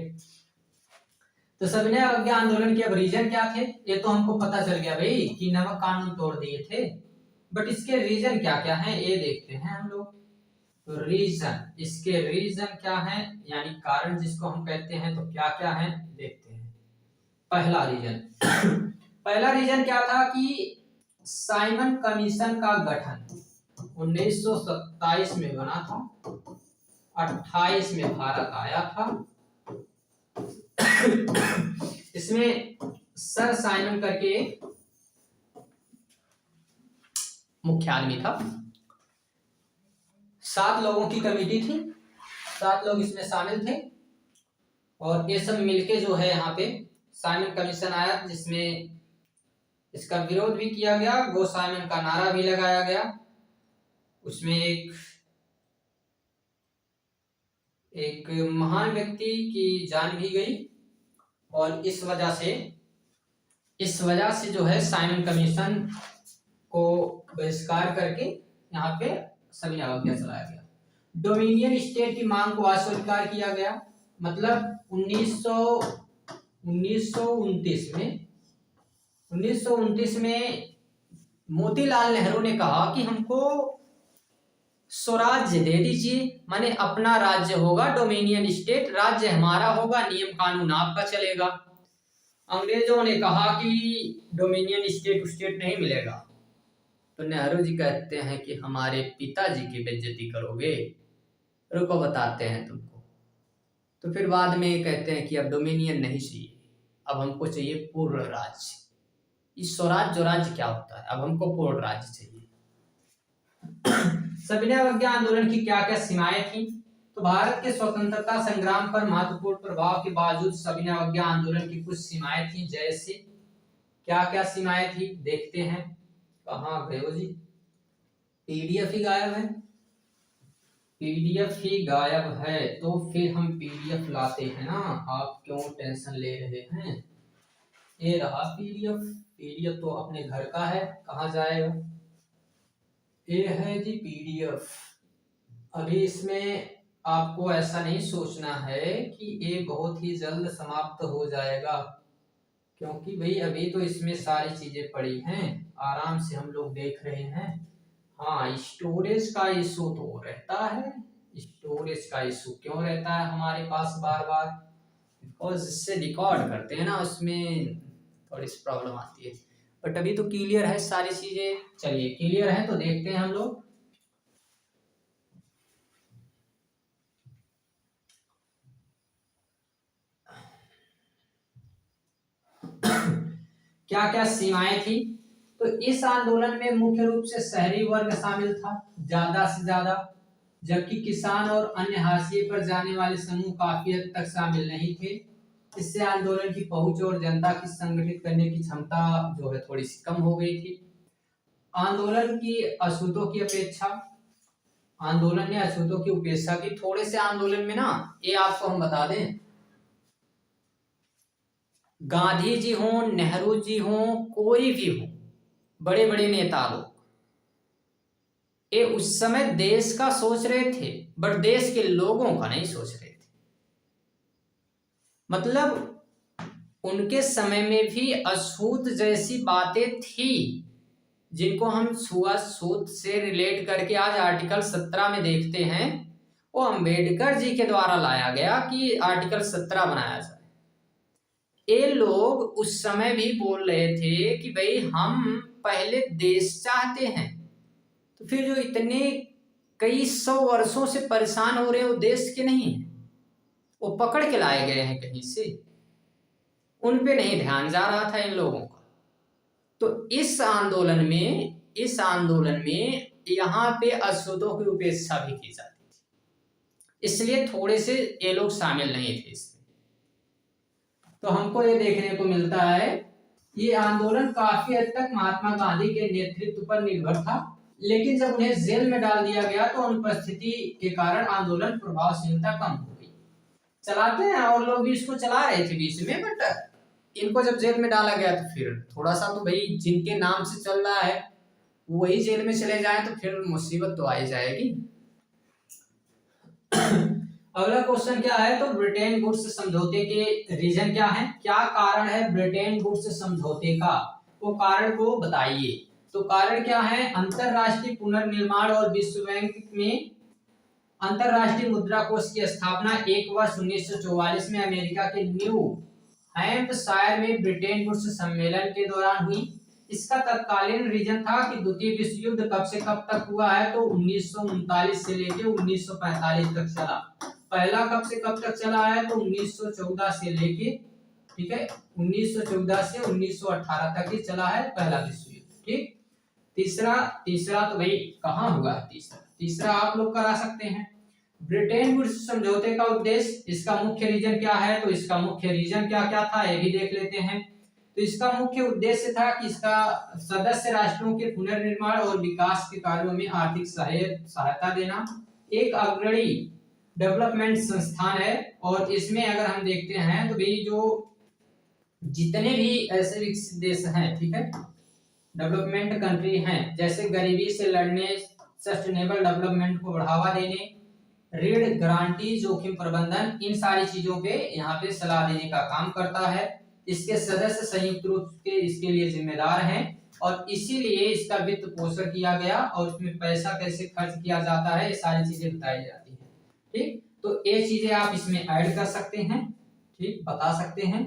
तो सविनय अवज्ञा आंदोलन के अब रीजन क्या थे, ये तो हमको पता चल गया भाई कि नमक कानून तोड़ दिए थे, बट इसके रीजन क्या क्या हैं ये देखते हैं हम लोग। तो रीजन, इसके रीजन क्या है, यानी कारण जिसको हम कहते हैं, तो क्या क्या है देखते हैं। पहला रीजन पहला रीजन क्या था कि साइमन कमीशन का गठन 1927 में बना था, 28 में भारत आया था। इसमें सर साइमन करके मुख्य आदमी था, 7 लोगों की कमेटी थी, 7 लोग इसमें शामिल थे, और ये सब मिलके जो है यहाँ पे साइमन कमीशन आया, जिसमें इसका विरोध भी किया गया, गो साइमन का नारा भी लगाया गया। उसमें एक महान व्यक्ति की जान भी गई, और इस वजह से जो है साइमन कमीशन को बहिष्कार करके यहाँ पे सविनय अवज्ञा चलाया गया। डोमिनियन स्टेट की मांग को अस्वीकार किया गया, मतलब 1929 में मोतीलाल नेहरू ने कहा कि हमको स्वराज्य दे दीजिए, माने अपना राज्य होगा, डोमिनियन स्टेट, राज्य हमारा होगा, नियम कानून आपका चलेगा। अंग्रेजों ने कहा कि डोमिनियन स्टेट नहीं मिलेगा, तो नेहरू जी कहते हैं कि हमारे पिताजी की बेइज्जती करोगे, रुको बताते हैं तुमको। तो फिर बाद में कहते हैं कि अब डोमिनियन नहीं चाहिए, अब हमको चाहिए पूर्ण राज्य। इस स्वराज जो राज्य क्या होता है, अब हमको पूर्ण राज्य चाहिए। सविनय अवज्ञा आंदोलन की क्या क्या सीमाएं थी, तो भारत के स्वतंत्रता संग्राम पर महत्वपूर्ण प्रभाव के बावजूद सविनय अवज्ञा आंदोलन की कुछ सीमाएं थी, जैसे क्या क्या सीमाएं थी देखते हैं। कहाँ गए हो जी, पीडीएफ ही गायब है, पीडीएफ ही गायब है, तो फिर हम पीडीएफ लाते हैं ना, आप क्यों टेंशन ले रहे हैं। ये रहा पीडीएफ, पीडीएफ तो अपने घर का है, कहाँ जाएगा, ये है जी पीडीएफ। अभी इसमें आपको ऐसा नहीं सोचना है कि ये बहुत ही जल्द समाप्त हो जाएगा, क्योंकि भाई अभी तो इसमें सारी चीजें पड़ी हैं, आराम से हम लोग देख रहे हैं। हाँ, स्टोरेज का इशू तो रहता है, स्टोरेज का इशू क्यों रहता है हमारे पास बार बार, बिकॉज इससे रिकॉर्ड करते हैं ना, उसमें थोड़ी सी प्रॉब्लम आती है। बट अभी तो क्लियर है सारी चीजें, चलिए क्लियर है तो देखते हैं हम लोग। क्या क्या सीमाएं थी, तो इस आंदोलन में मुख्य रूप से शहरी वर्ग शामिल था ज्यादा से ज्यादा, जबकि किसान और अन्य हाशिए पर जाने वाले समूह काफी हद तक शामिल नहीं थे। इससे आंदोलन की पहुंच और जनता की संगठित करने की क्षमता जो है थोड़ी सी कम हो गई थी। आंदोलन की अछूतों की अपेक्षा, आंदोलन ने अछूतों की उपेक्षा की। थोड़े से आंदोलन में ना, ये आपको हम बता दें, गांधी जी हों, नेहरू जी हों, कोई भी हो, बड़े बड़े नेता लोग, ये उस समय देश का सोच रहे थे, बट देश के लोगों का नहीं सोच रहे थे। मतलब उनके समय में भी अछूत जैसी बातें थी, जिनको हम छुआछूत से रिलेट करके आज आर्टिकल 17 में देखते हैं, वो अंबेडकर जी के द्वारा लाया गया कि आर्टिकल 17 बनाया जाए। ये लोग उस समय भी बोल रहे थे कि भाई हम पहले देश चाहते हैं, तो फिर जो इतने कई 100 वर्षों से परेशान हो रहे हैं वो देश के नहीं है, वो पकड़ के लाए गए हैं कहीं से, उन पे नहीं ध्यान जा रहा था इन लोगों का। तो इस आंदोलन में यहाँ पे अछूतों की उपेक्षा भी की जाती थी, इसलिए थोड़े से ये लोग शामिल नहीं थे इसमें। तो हमको ये देखने को मिलता है ये आंदोलन काफी हद तक महात्मा गांधी के नेतृत्व पर निर्भर था, लेकिन जब उन्हें जेल में डाल दिया गया तो अनुपस्थिति के कारण आंदोलन प्रभावशीलता कम हो गई। चलाते हैं और लोग भी इसको चला रहे थे बीच में, बट इनको जब जेल में डाला गया तो फिर थोड़ा सा तो भाई जिनके नाम से चल रहा है वही जेल में चले जाए तो फिर मुसीबत तो आ ही जाएगी। अगला क्वेश्चन क्या है, तो ब्रिटेन वुड्स समझौते के रीजन क्या है, क्या कारण है ब्रिटेन वुड्स समझौते का, वो कारण को बताइए। तो कारण क्या है, अंतरराष्ट्रीय पुनर्निर्माण और विश्व बैंक में अंतरराष्ट्रीय मुद्रा कोष की स्थापना 1 वर्ष 1944 में अमेरिका के न्यू हैम्पशायर में ब्रिटेन वुड्स सम्मेलन के दौरान हुई। इसका तत्कालीन रीजन था कि द्वितीय विश्व युद्ध कब से कब तक हुआ है, तो 1939 से लेकर 1945 तक चला। पहला कब से कब तक चला है, तो 1914 से लेके, ठीक है, 1914 से 1918 तक ही चला है पहला विश्व युद्ध। ठीक, तीसरा तीसरा तो भाई कहाँ हुआ है, तीसरा आप लोग करा सकते हैं। ब्रिटेन वुड्स समझौते का उद्देश्य, इसका मुख्य रीजन क्या है, तो इसका मुख्य रीजन क्या क्या था ये भी देख लेते हैं। तो इसका मुख्य उद्देश्य था कि इसका सदस्य राष्ट्रों के पुनर्निर्माण और विकास के कार्यों में आर्थिक सहायता देना। एक अग्रणी डेवलपमेंट संस्थान है और इसमें अगर हम देखते हैं तो भाई जो जितने भी ऐसे विकसित देश हैं, ठीक है, डेवलपमेंट कंट्री हैं, जैसे गरीबी से लड़ने, सस्टेनेबल डेवलपमेंट को बढ़ावा देने, ऋण गारंटी, जोखिम प्रबंधन, इन सारी चीजों पे यहाँ पे सलाह देने का काम करता है। इसके सदस्य संयुक्त रूप से इसके लिए जिम्मेदार हैं और इसीलिए इसका वित्त पोषण किया गया और उसमें पैसा कैसे खर्च किया जाता है, ये सारी चीजें बताई जाती है। ठीक, तो ये चीजें आप इसमें ऐड कर सकते हैं, ठीक, बता सकते हैं।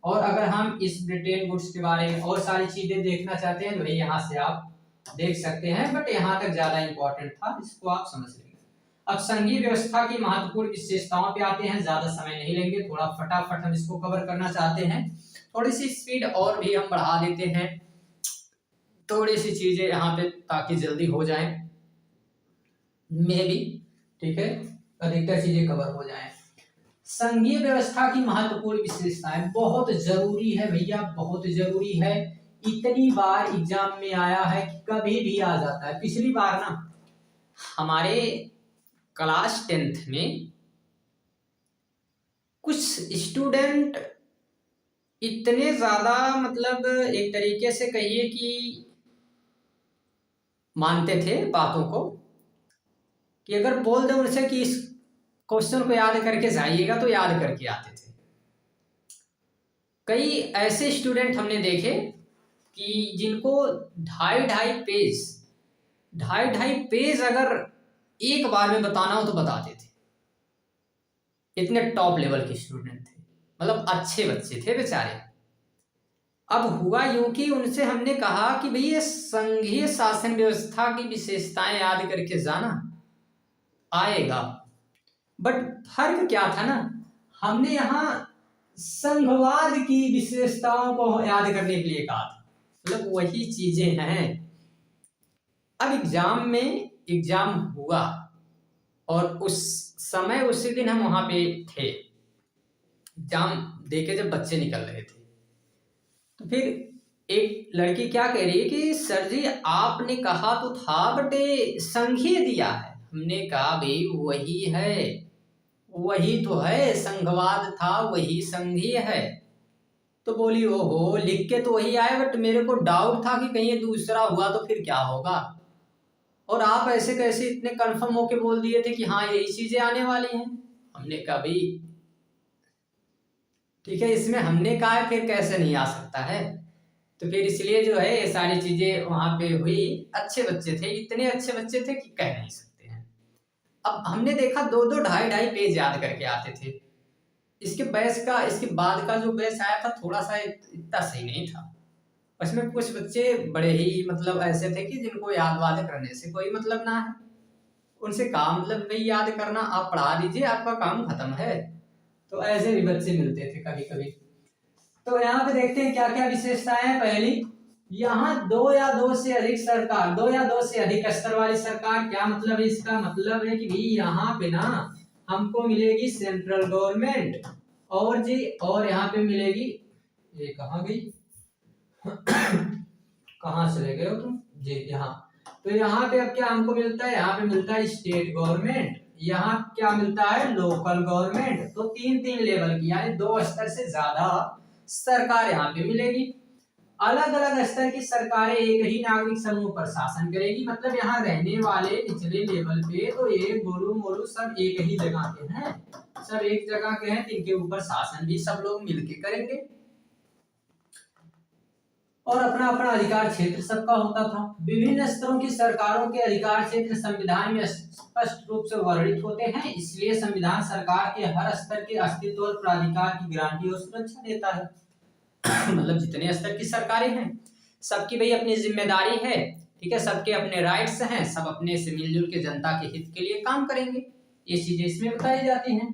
और अगर हम इस ब्रिटेन वुड्स के बारे में और सारी चीजें देखना चाहते हैं तो भाई यहाँ से आप देख सकते हैं, बट यहाँ तक ज्यादा इंपॉर्टेंट था, इसको आप समझ लेंगे। अब संघीय व्यवस्था की महत्वपूर्ण विशेषताओं पे आते हैं, ज्यादा समय नहीं लेंगे, थोड़ा फटाफट हम इसको कवर करना चाहते हैं। थोड़ी सी स्पीड और भी हम बढ़ा देते हैं, थोड़ी सी चीजें यहाँ पे ताकि जल्दी हो जाए, मे भी, ठीक है, अधिकतर चीजें कवर हो जाएं। संघीय व्यवस्था की महत्वपूर्ण विशेषताएं, बहुत जरूरी है भैया, बहुत जरूरी है। इतनी बार एग्जाम में आया है कि कभी भी आ जाता है। पिछली बार ना हमारे क्लास 10th में कुछ स्टूडेंट इतने ज्यादा, मतलब एक तरीके से कहिए कि मानते थे बातों को, कि अगर बोल दे उनसे कि इस क्वेश्चन को याद करके जाइएगा तो याद करके आते थे। कई ऐसे स्टूडेंट हमने देखे कि जिनको ढाई ढाई पेज अगर एक बार में बताना हो तो बताते थे। इतने टॉप लेवल के स्टूडेंट थे, मतलब अच्छे बच्चे थे बेचारे। अब हुआ यूं कि उनसे हमने कहा कि भाई ये संघीय शासन व्यवस्था की विशेषताएं याद करके जाना, आएगा। बट फर्क क्या था ना, हमने यहाँ संघवाद की विशेषताओं को याद करने के लिए कहा था, मतलब वही चीजें हैं। अब एग्जाम हुआ और उस समय उसी दिन हम वहां पे थे, एग्जाम देके जब बच्चे निकल रहे थे, तो फिर एक लड़की क्या कह रही है कि सर जी आपने कहा तो था बट संघीय दिया है। हमने कहा भाई वही है, वही तो है, संघवाद था वही संघीय है। तो बोली ओहो लिख के तो वही आए, बट मेरे को डाउट था कि कहीं ये दूसरा हुआ तो फिर क्या होगा, और आप ऐसे कैसे इतने कंफर्म होके बोल दिए थे कि हाँ यही चीजें आने वाली हैं। हमने कहा भाई ठीक है, इसमें हमने कहा है फिर कैसे नहीं आ सकता है। तो फिर इसलिए जो है ये सारी चीजें वहां पे हुई। अच्छे बच्चे थे, इतने अच्छे बच्चे थे कि कह नहीं सकते हैं। अब हमने देखा 2-2 ढाई पेज याद करके आते थे। इसके बाद का जो बैच आया था थोड़ा सा इतना सही नहीं था। उसमें कुछ बच्चे बड़े ही मतलब ऐसे थे कि जिनको याद वाद करने से कोई मतलब ना है, उनसे काम मतलब भाई याद करना, आप पढ़ा दीजिए आपका काम खत्म है। तो ऐसे भी बच्चे मिलते थे कभी कभी। तो यहाँ पे देखते हैं क्या क्या विशेषताएं हैं। पहली, यहाँ 2 या 2 से अधिक सरकार, 2 या 2 से अधिक स्तर वाली सरकार। क्या मतलब है इसका, मतलब है कि भाई यहाँ पे ना हमको मिलेगी सेंट्रल गवर्नमेंट और जी, और यहाँ पे मिलेगी, ये कहाँ गई कहाँ चले गए हो तुम जी, यहाँ। तो यहाँ पे अब क्या हमको मिलता है, यहाँ पे मिलता है स्टेट गवर्नमेंट, यहाँ क्या मिलता है लोकल गवर्नमेंट। तो 3-3 लेवल की, यानी 2 स्तर से ज्यादा सरकार यहाँ पे मिलेगी। अलग अलग स्तर की सरकारें एक ही नागरिक समूह पर शासन करेगी, मतलब यहाँ रहने वाले निचले लेवल पे तो ये गोलू मोलू सब एक ही जगह के हैं, सब एक जगह के हैं, तो इनके ऊपर शासन भी सब लोग मिलके करेंगे। और अपना अपना अधिकार क्षेत्र सबका होता था। विभिन्न स्तरों की सरकारों के अधिकार क्षेत्र संविधान में स्पष्ट रूप से वर्णित होते हैं, इसलिए संविधान सरकार के हर स्तर के अस्तित्व और प्राधिकार की गारंटी और सुरक्षा देता है। मतलब जितने स्तर की सरकारें हैं सबकी भाई अपनी जिम्मेदारी है, ठीक है, सबके अपने राइट्स हैं, सब अपने से मिलजुल के जनता के हित के लिए काम करेंगे, ये चीजें इसमें बताई जाती हैं।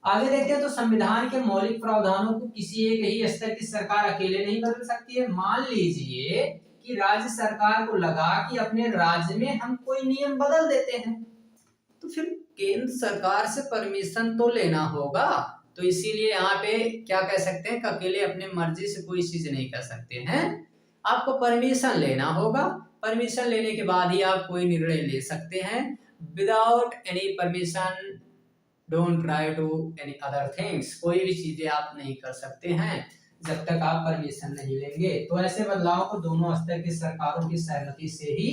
आगे देखते हैं तो संविधान के मौलिक प्रावधानों को किसी एक ही स्तर की सरकार अकेले नहीं बदल सकती है। मान लीजिए कि राज्य सरकार को लगा कि अपने राज्य में हम कोई नियम बदल देते हैं, तो फिर केंद्र सरकार से परमिशन तो लेना होगा, तो इसीलिए यहाँ पे क्या कह सकते हैं कि अकेले अपने मर्जी से कोई चीज नहीं कर सकते हैं, आपको परमिशन लेना होगा, परमिशन लेने के बाद ही आप कोई निर्णय ले सकते हैं। Without any permission don't try to any other things, कोई भी चीजें आप नहीं कर सकते हैं जब तक आप परमिशन नहीं लेंगे। तो ऐसे बदलाव को दोनों स्तर की सरकारों की सहमति से ही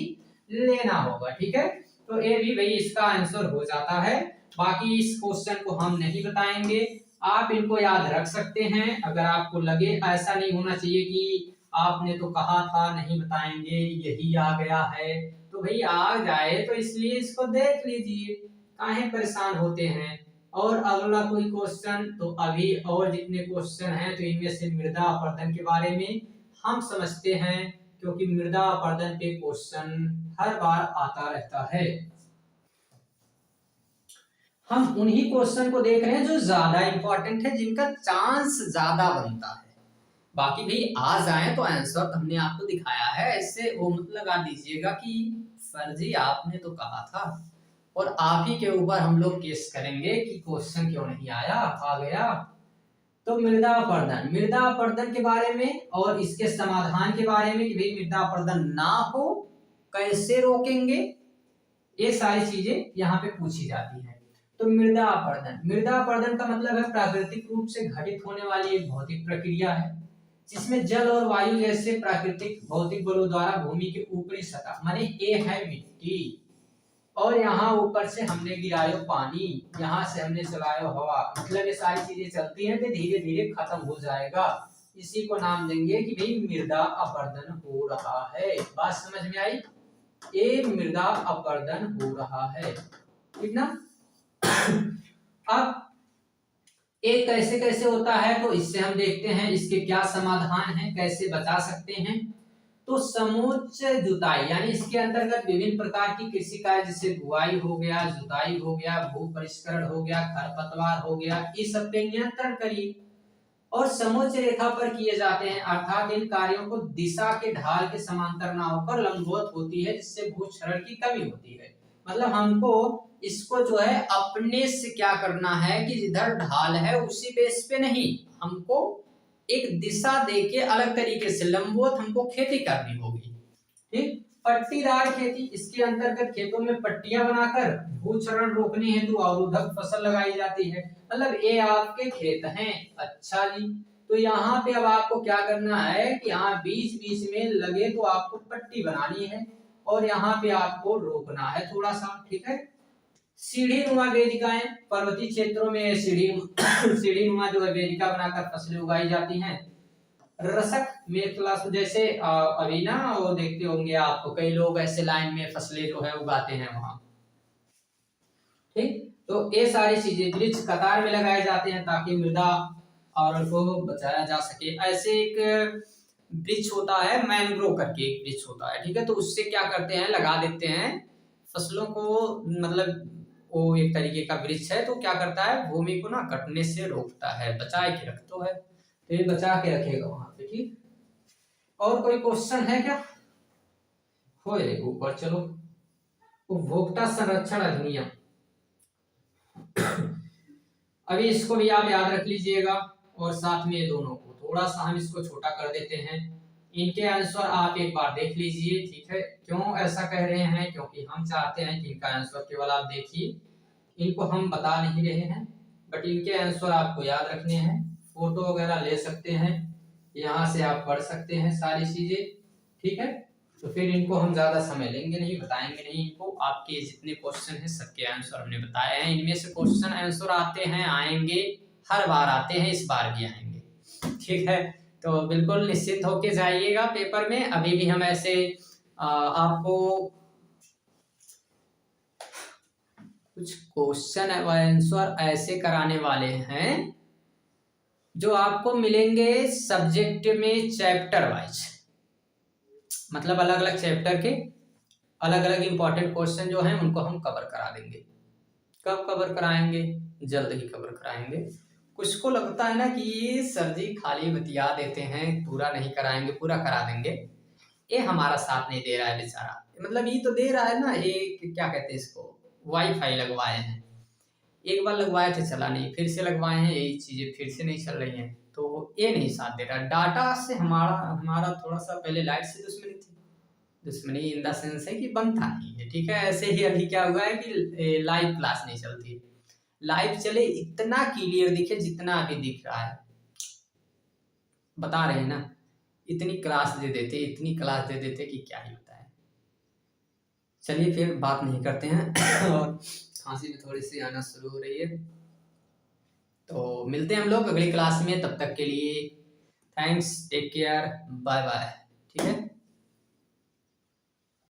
लेना होगा, ठीक है। तो ये भी भाई इसका आंसर हो जाता है। बाकी इस क्वेश्चन को हम नहीं बताएंगे, आप इनको याद रख सकते हैं अगर आपको लगे। ऐसा नहीं होना चाहिए कि आपने तो कहा था नहीं बताएंगे, यही आ गया है, तो भाई आ जाए तो इसलिए इसको देख लीजिए, काहे परेशान होते हैं। और अगला कोई क्वेश्चन, तो अभी और जितने क्वेश्चन हैं तो इनमें से मृदा अपरदन के बारे में हम समझते हैं, क्योंकि मृदा अपरदन पे क्वेश्चन हर बार आता रहता है। हम उन्हीं क्वेश्चन को देख रहे हैं जो ज्यादा इंपॉर्टेंट है, जिनका चांस ज्यादा बनता है। बाकी भी आ जाए तो आंसर तो हमने आपको दिखाया है, ऐसे वो मत लगा दीजिएगा कि सर जी आपने तो कहा था, और आप ही के ऊपर हम लोग केस करेंगे कि क्वेश्चन क्यों नहीं आया, आ गया। तो मृदा अपरदन, मृदा अपरदन के बारे में और इसके समाधान के बारे में कि भाई मृदा अपरदन ना हो कैसे रोकेंगे, ये सारी चीजें यहाँ पे पूछी जाती है। तो मृदा अपरदन, मृदा अपरदन का मतलब है प्राकृतिक रूप से घटित होने वाली एक भौतिक प्रक्रिया है जिसमें जल और वायु जैसे प्राकृतिक भौतिक बलों द्वारा भूमि के ऊपरी सतह, माने ये है मिट्टी, और यहाँ ऊपर से हमने गिरायो पानी, यहाँ से हमने चलायो हवा, मतलब ये सारी चीजें चलती हैं तो धीरे धीरे खत्म हो जाएगा। इसी को नाम देंगे कि भाई मृदा अपरदन हो रहा है। बात समझ में आई, ये मृदा अपरदन हो रहा है, ठीक ना। अब ये कैसे कैसे होता है, तो इससे हम देखते हैं इसके क्या समाधान है, कैसे बचा सकते हैं। तो समूच जुताई, यानी इसके अंतर्गत विभिन्न प्रकार की कृषि कार्य जैसे बुआई हो गया, जुताई हो गया, भू परिष्करण हो गया, खरपतवार हो गया, इस सब पे नियंत्रण करिए और समोच्च रेखा पर किए जाते हैं, अर्थात इन कार्यों को दिशा के ढाल के समांतर ना होकर लंबवत होती है, जिससे भू क्षरण की कमी होती है। मतलब हमको इसको जो है अपने से क्या करना है कि जिधर ढाल है उसी बेस पे नहीं, हमको एक दिशा देके अलग तरीके से लंबवत हमको खेती करनी होगी, ठीक। पट्टीदार खेती, इसके अंतर्गत खेतों में पट्टियां बनाकर भूक्षरण रोकने हेतु अवरोधक फसल लगाई जाती है। मतलब ये आपके खेत हैं, अच्छा जी, तो यहाँ पे अब आपको क्या करना है कि यहाँ बीच बीच में लगे तो आपको पट्टी बनानी है और यहाँ पे आपको रोकना है थोड़ा सा, ठीक है। सीढ़ी नुमा वेदिकाएं, पर्वतीय क्षेत्रों में सीढ़ी नुमा जो है वेदिका बनाकर फसलें उगाई जाती हैं। रसक में क्लास जैसे अभी ना वो देखते होंगे आप, तो कई लोग ऐसे लाइन में फसलें जो है उगाते हैं वहां, ठीक। तो ये सारी चीजें वृक्ष कतार में लगाए जाते हैं ताकि मृदा और को बचाया जा सके। ऐसे एक वृक्ष होता है मैनग्रोव करके एक वृक्ष होता है, ठीक है, तो उससे क्या करते हैं लगा देते हैं फसलों को, मतलब वो एक तरीके का वृक्ष है, तो क्या करता है भूमि को ना कटने से रोकता है, बचा के रखता है, तो ये बचा के रखेगा वहां पे, ठीक। और कोई क्वेश्चन है क्या, हो ऊपर चलो। उपभोक्ता संरक्षण अधिनियम, अभी इसको भी आप याद रख लीजिएगा और साथ में दोनों को थोड़ा सा हम इसको छोटा कर देते हैं। इनके आंसर आप एक बार देख लीजिए, ठीक है। क्यों ऐसा कह रहे हैं, क्योंकि हम चाहते हैं कि इनका आंसर केवल आप देखिए, इनको हम बता नहीं रहे हैं, बट इनके आंसर आपको याद रखने हैं, फोटो वगैरह ले सकते हैं, यहाँ से आप पढ़ सकते हैं सारी चीजें, ठीक है। तो फिर इनको हम ज्यादा समय लेंगे नहीं, बताएंगे नहीं इनको। आपके जितने क्वेश्चन हैं सबके आंसर हमने बताए हैं। इनमें से क्वेश्चन आंसर आते हैं, आएंगे, हर बार आते हैं, इस बार भी आएंगे, ठीक है। तो बिल्कुल निश्चिंत होके जाइएगा पेपर में। अभी भी हम ऐसे आपको कुछ क्वेश्चन आंसर ऐसे कराने वाले हैं जो आपको मिलेंगे सब्जेक्ट में चैप्टर वाइज, मतलब अलग अलग चैप्टर के अलग अलग इंपॉर्टेंट क्वेश्चन जो हैं उनको हम कवर करा देंगे। कब कवर कराएंगे? जल्द ही कवर कराएंगे। कुछ को लगता है ना कि ये सर जी खाली बतिया देते हैं, पूरा नहीं कराएंगे, पूरा करा देंगे। ये हमारा साथ नहीं दे रहा है बेचारा, मतलब ये तो दे रहा है ना, ये क्या कहते हैं इसको, वाईफाई लगवाए हैं, एक बार लगवाए थे चला नहीं, फिर से लगवाए हैं, यही चीजें फिर से नहीं चल रही हैं, तो ये नहीं साथ दे रहा। डाटा से हमारा हमारा थोड़ा सा पहले लाइट से दुश्मनी थी, दुश्मनी इन द सेंस है कि बनता नहीं है, ठीक है। ऐसे ही अभी क्या हुआ है कि लाइव क्लास नहीं चलती, लाइव चले इतना क्लियर दिखे जितना अभी दिख रहा है, बता रहे हैं ना, इतनी क्लास दे देते, इतनी क्लास दे देते कि क्या ही बताएं। चलिए फिर बात नहीं करते हैं और खांसी भी थोड़ी सी आना शुरू हो रही है, तो मिलते हैं हम लोग अगली क्लास में। तब तक के लिए thanks, take care, bye bye.